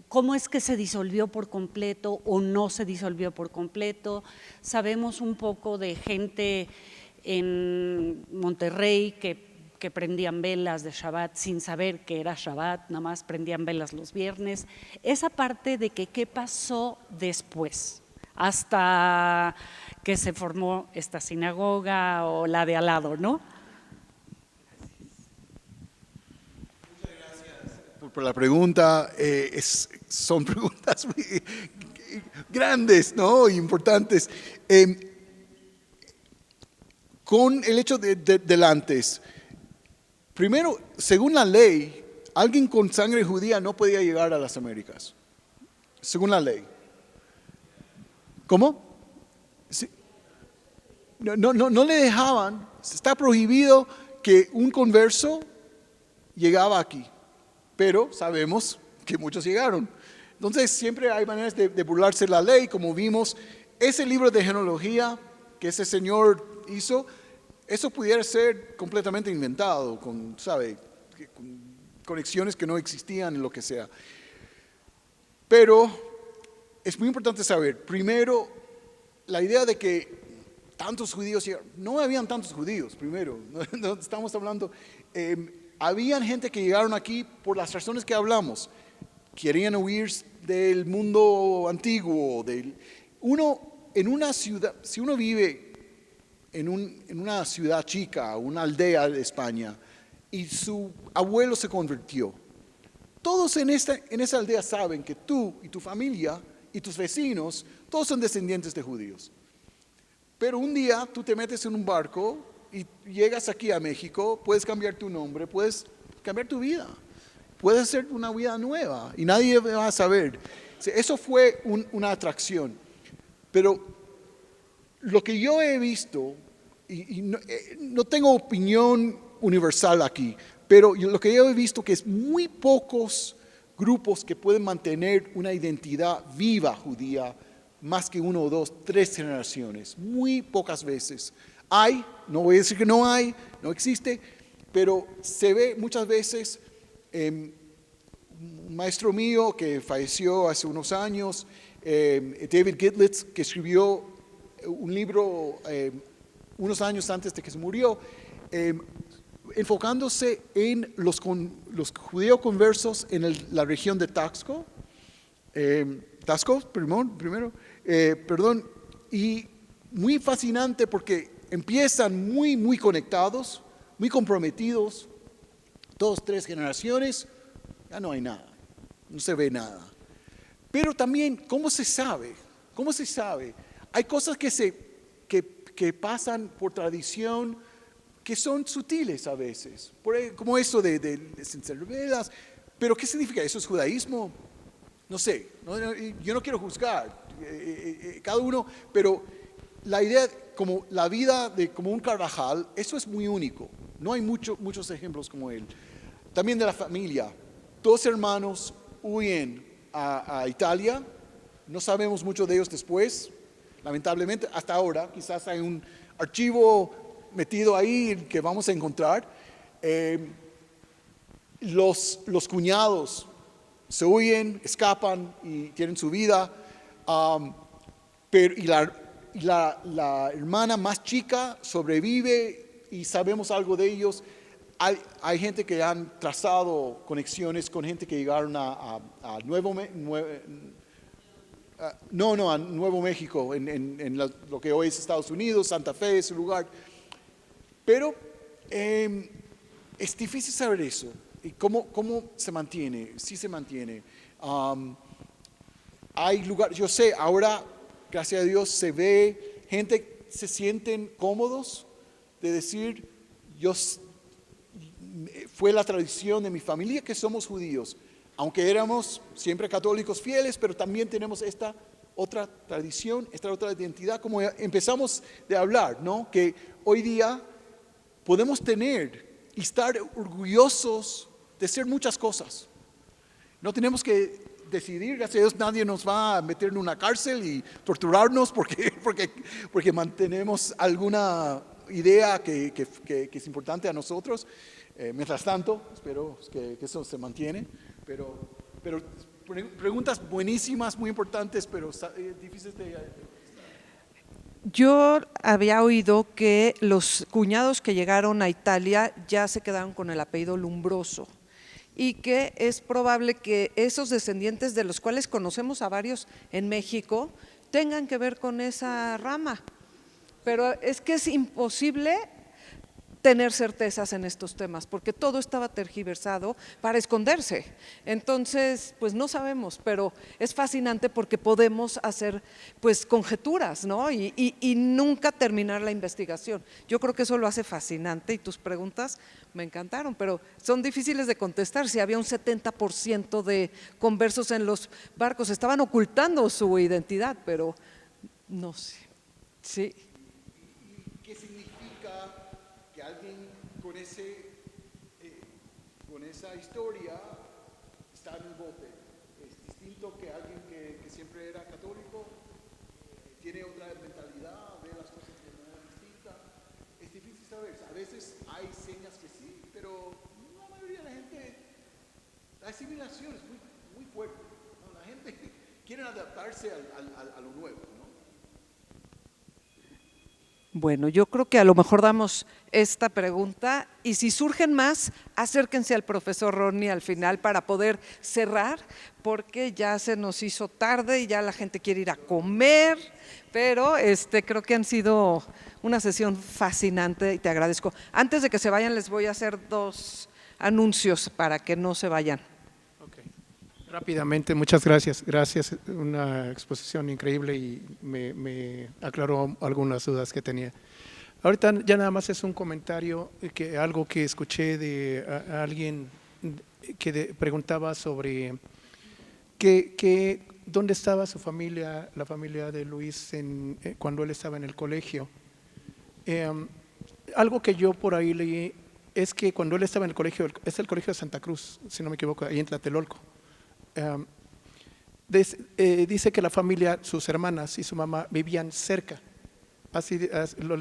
cómo es que se disolvió por completo o no se disolvió por completo. Sabemos un poco de gente en Monterrey que prendían velas de Shabbat sin saber que era Shabbat, nada más prendían velas los viernes. Esa parte de qué pasó después, hasta que se formó esta sinagoga o la de al lado, ¿no? Por la pregunta, son preguntas muy grandes, ¿no? Importantes. Con el hecho del antes, primero, según la ley, alguien con sangre judía no podía llegar a las Américas, según la ley. ¿Cómo? Sí. No le dejaban, está prohibido que un converso llegaba aquí. Pero sabemos que muchos llegaron. Entonces siempre hay maneras de burlarse de la ley, como vimos. Ese libro de genealogía que ese señor hizo, eso pudiera ser completamente inventado, con conexiones que no existían en lo que sea. Pero es muy importante saber, primero, la idea de que tantos judíos llegaron. No habían tantos judíos, primero. No estamos hablando... habían gente que llegaron aquí por las razones que hablamos. Querían huir del mundo antiguo. En una ciudad, si uno vive en una ciudad chica, una aldea de España, y su abuelo se convirtió, todos en esa aldea saben que tú y tu familia y tus vecinos, todos son descendientes de judíos. Pero un día tú te metes en un barco y llegas aquí a México, puedes cambiar tu nombre, puedes cambiar tu vida, puedes hacer una vida nueva y nadie va a saber. Eso fue una atracción. Pero lo que yo he visto, y no tengo opinión universal aquí, pero lo que yo he visto que es muy pocos grupos que pueden mantener una identidad viva judía más que 1 o 2, 3 generaciones, muy pocas veces. Hay, no voy a decir que no hay, no existe, pero se ve muchas veces maestro mío que falleció hace unos años, David Gitlitz, que escribió un libro unos años antes de que se murió, enfocándose en los judíos conversos en la región de Taxco, y muy fascinante porque empiezan muy conectados, muy comprometidos, 2, 3 generaciones, ya no hay nada, no se ve nada. Pero también, ¿cómo se sabe? ¿Cómo se sabe? Hay cosas que pasan por tradición, que son sutiles a veces, como eso de sinceridad. Pero ¿qué significa? ¿Eso es judaísmo? No sé, yo no quiero juzgar cada uno, pero la idea, como la vida como un Carvajal, eso es muy único. No hay muchos ejemplos como él. También de la familia. 2 hermanos huyen a Italia. No sabemos mucho de ellos después, lamentablemente, hasta ahora. Quizás hay un archivo metido ahí que vamos a encontrar. Los cuñados se huyen, escapan y tienen su vida. Y la hermana más chica sobrevive y sabemos algo de ellos. Hay gente que han trazado conexiones con gente que llegaron a Nuevo México, en lo que hoy es Estados Unidos, Santa Fe es el lugar. Pero es difícil saber eso. ¿Y cómo se mantiene? Sí se mantiene. Hay lugares, yo sé, ahora, gracias a Dios, se ve gente, se sienten cómodos de decir, fue la tradición de mi familia que somos judíos, aunque éramos siempre católicos fieles, pero también tenemos esta otra tradición, esta otra identidad, como empezamos de hablar, ¿no? Que hoy día podemos tener y estar orgullosos de ser muchas cosas. No tenemos que decidir, gracias a Dios nadie nos va a meter en una cárcel y torturarnos porque mantenemos alguna idea que es importante a nosotros. Mientras tanto, espero que eso se mantiene, pero preguntas buenísimas, muy importantes, pero difíciles de... Yo había oído que los cuñados que llegaron a Italia ya se quedaron con el apellido Lumbroso y que es probable que esos descendientes, de los cuales conocemos a varios en México, tengan que ver con esa rama. Pero es que es imposible tener certezas en estos temas, porque todo estaba tergiversado para esconderse. Entonces, pues no sabemos, pero es fascinante porque podemos hacer pues conjeturas, ¿no? Y nunca terminar la investigación. Yo creo que eso lo hace fascinante y tus preguntas me encantaron, pero son difíciles de contestar. Si había un 70% de conversos en los barcos, estaban ocultando su identidad, pero no sé. Sí. ¿Qué significa que alguien con esa historia está en el bote? ¿Es distinto que alguien que siempre era católico, tiene otra mentalidad, ve las cosas de manera distinta? Es difícil saber. A veces hay señas que sí, pero la mayoría de la gente, la asimilación es muy fuerte, ¿no? La gente quiere adaptarse a lo nuevo, ¿no? Bueno, yo creo que a lo mejor damos esta pregunta y si surgen más, acérquense al profesor Ronnie al final para poder cerrar, porque ya se nos hizo tarde y ya la gente quiere ir a comer, pero creo que han sido una sesión fascinante y te agradezco. Antes de que se vayan, les voy a hacer 2 anuncios para que no se vayan. Rápidamente, muchas gracias. Gracias, una exposición increíble y me aclaró algunas dudas que tenía. Ahorita ya nada más es un comentario, algo que escuché de alguien que preguntaba sobre dónde estaba su familia, la familia de Luis cuando él estaba en el colegio. Algo que yo por ahí leí es que cuando él estaba en el colegio, es el colegio de Santa Cruz, si no me equivoco, ahí en Tlatelolco. Dice que la familia, sus hermanas y su mamá vivían cerca,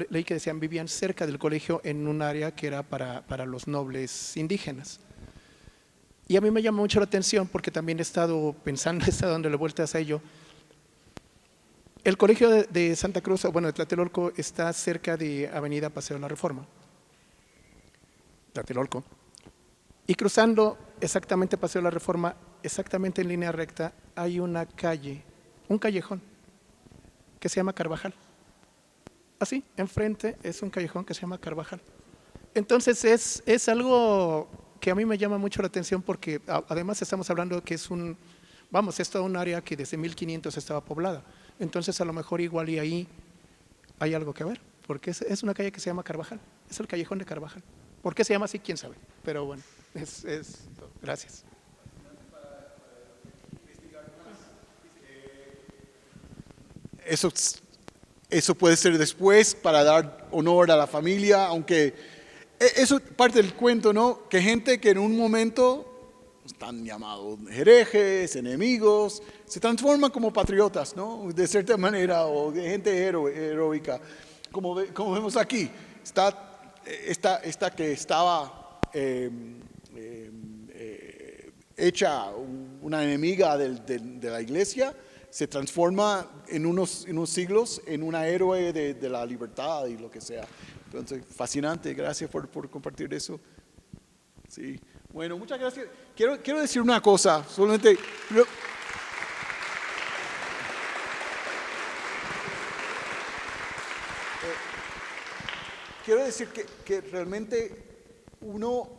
leí que decían vivían cerca del colegio en un área que era para los nobles indígenas. Y a mí me llama mucho la atención porque también he estado pensando, he estado dándole vueltas a ello. El colegio de Santa Cruz, bueno, de Tlatelolco, está cerca de Avenida Paseo de la Reforma, Tlatelolco. Y cruzando exactamente Paseo de la Reforma, exactamente en línea recta, hay una calle, un callejón, que se llama Carvajal. Así, enfrente es un callejón que se llama Carvajal. Entonces es algo que a mí me llama mucho la atención porque además estamos hablando que es es toda un área que desde 1500 estaba poblada. Entonces a lo mejor igual y ahí hay algo que ver, porque es una calle que se llama Carvajal, es el callejón de Carvajal. ¿Por qué se llama así? ¿Quién sabe? Pero bueno, gracias. Eso puede ser después para dar honor a la familia, aunque eso es parte del cuento, ¿no? Que gente que en un momento están llamados herejes, enemigos, se transforman como patriotas, ¿no? De cierta manera, o de gente heroica. Como vemos aquí, esta que estaba hecha una enemiga de la iglesia, se transforma en unos siglos en una héroe de la libertad y lo que sea. Entonces, fascinante, gracias por compartir eso. Sí, bueno, muchas gracias. Quiero decir una cosa, solamente… quiero decir que realmente uno,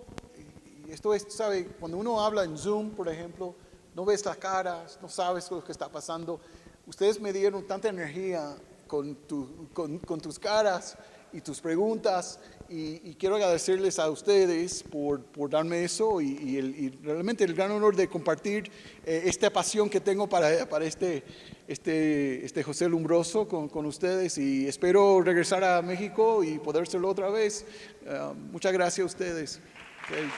y esto es, ¿sabe? Cuando uno habla en Zoom, por ejemplo, no ves las caras, no sabes lo que está pasando. Ustedes me dieron tanta energía con tus caras y tus preguntas y quiero agradecerles a ustedes por darme eso y realmente el gran honor de compartir esta pasión que tengo para este José Lumbroso con ustedes y espero regresar a México y poder hacerlo otra vez. Muchas gracias a ustedes. Okay.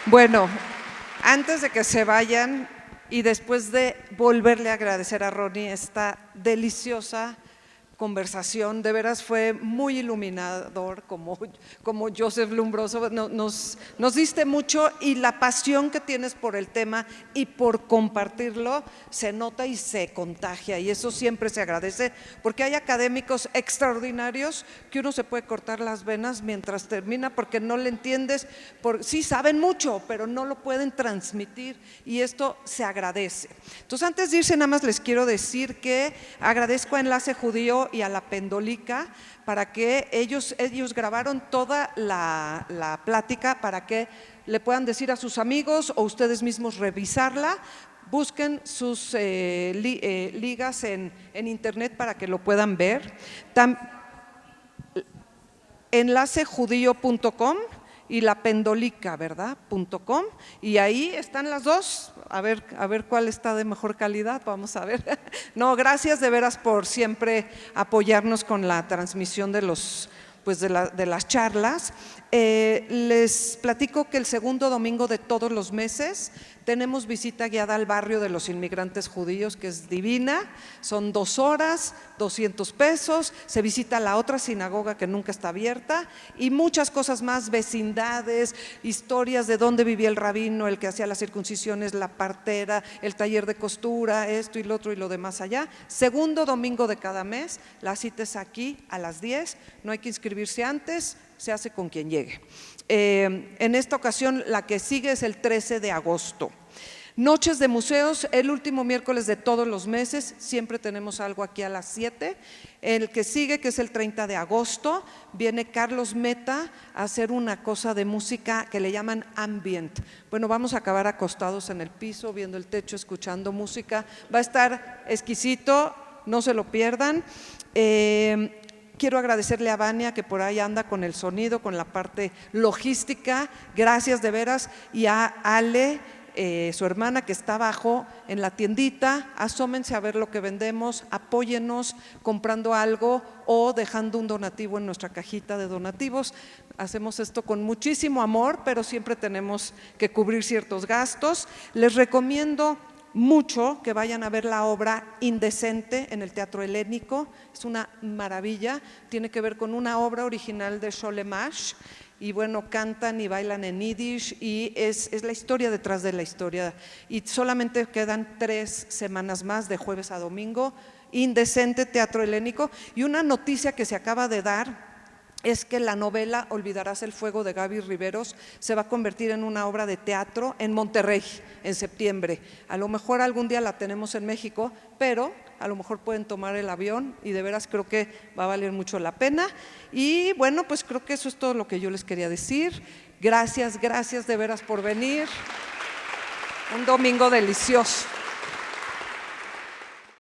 Bueno, antes de que se vayan y después de volverle a agradecer a Ronnie esta deliciosa conversación, de veras fue muy iluminador como Joseph Lumbroso, nos diste mucho y la pasión que tienes por el tema y por compartirlo se nota y se contagia y eso siempre se agradece porque hay académicos extraordinarios que uno se puede cortar las venas mientras termina porque no le entiendes, sí saben mucho pero no lo pueden transmitir y esto se agradece. Entonces antes de irse nada más les quiero decir que agradezco a Enlace Judío y a la Pendolica para que ellos grabaron toda la plática para que le puedan decir a sus amigos o ustedes mismos revisarla. Busquen sus ligas en internet para que lo puedan ver. Enlacejudío.com y la pendolica, ¿verdad? .com y ahí están las dos, a ver cuál está de mejor calidad, vamos a ver. No, gracias de veras por siempre apoyarnos con la transmisión de las charlas. Les platico que el segundo domingo de todos los meses tenemos visita guiada al barrio de los inmigrantes judíos, que es divina, son 2 horas, 200 pesos, se visita la otra sinagoga que nunca está abierta y muchas cosas más, vecindades, historias de dónde vivía el rabino, el que hacía las circuncisiones, la partera, el taller de costura, esto y lo otro y lo demás allá. Segundo domingo de cada mes, la cita es aquí a las 10, no hay que inscribirse antes, se hace con quien llegue. En esta ocasión la que sigue es el 13 de agosto. Noches de museos, el último miércoles de todos los meses, siempre tenemos algo aquí a las 7. El que sigue, que es el 30 de agosto, viene Carlos Meta a hacer una cosa de música que le llaman ambient. Bueno, vamos a acabar acostados en el piso, viendo el techo, escuchando música. Va a estar exquisito, no se lo pierdan. Quiero agradecerle a Vania que por ahí anda con el sonido, con la parte logística, gracias de veras, y a Ale, su hermana que está abajo en la tiendita, asómense a ver lo que vendemos, apóyennos comprando algo o dejando un donativo en nuestra cajita de donativos. Hacemos esto con muchísimo amor, pero siempre tenemos que cubrir ciertos gastos. Les recomiendo mucho que vayan a ver la obra Indecente en el Teatro Helénico, es una maravilla, tiene que ver con una obra original de Sholem Asch y bueno, cantan y bailan en yiddish y es la historia detrás de la historia. Y solamente quedan 3 semanas más, de jueves a domingo, Indecente, Teatro Helénico. Y una noticia que se acaba de dar es que la novela Olvidarás el fuego de Gaby Riveros se va a convertir en una obra de teatro en Monterrey en septiembre. A lo mejor algún día la tenemos en México, pero a lo mejor pueden tomar el avión y de veras creo que va a valer mucho la pena. Y bueno, pues creo que eso es todo lo que yo les quería decir. Gracias de veras por venir. Un domingo delicioso.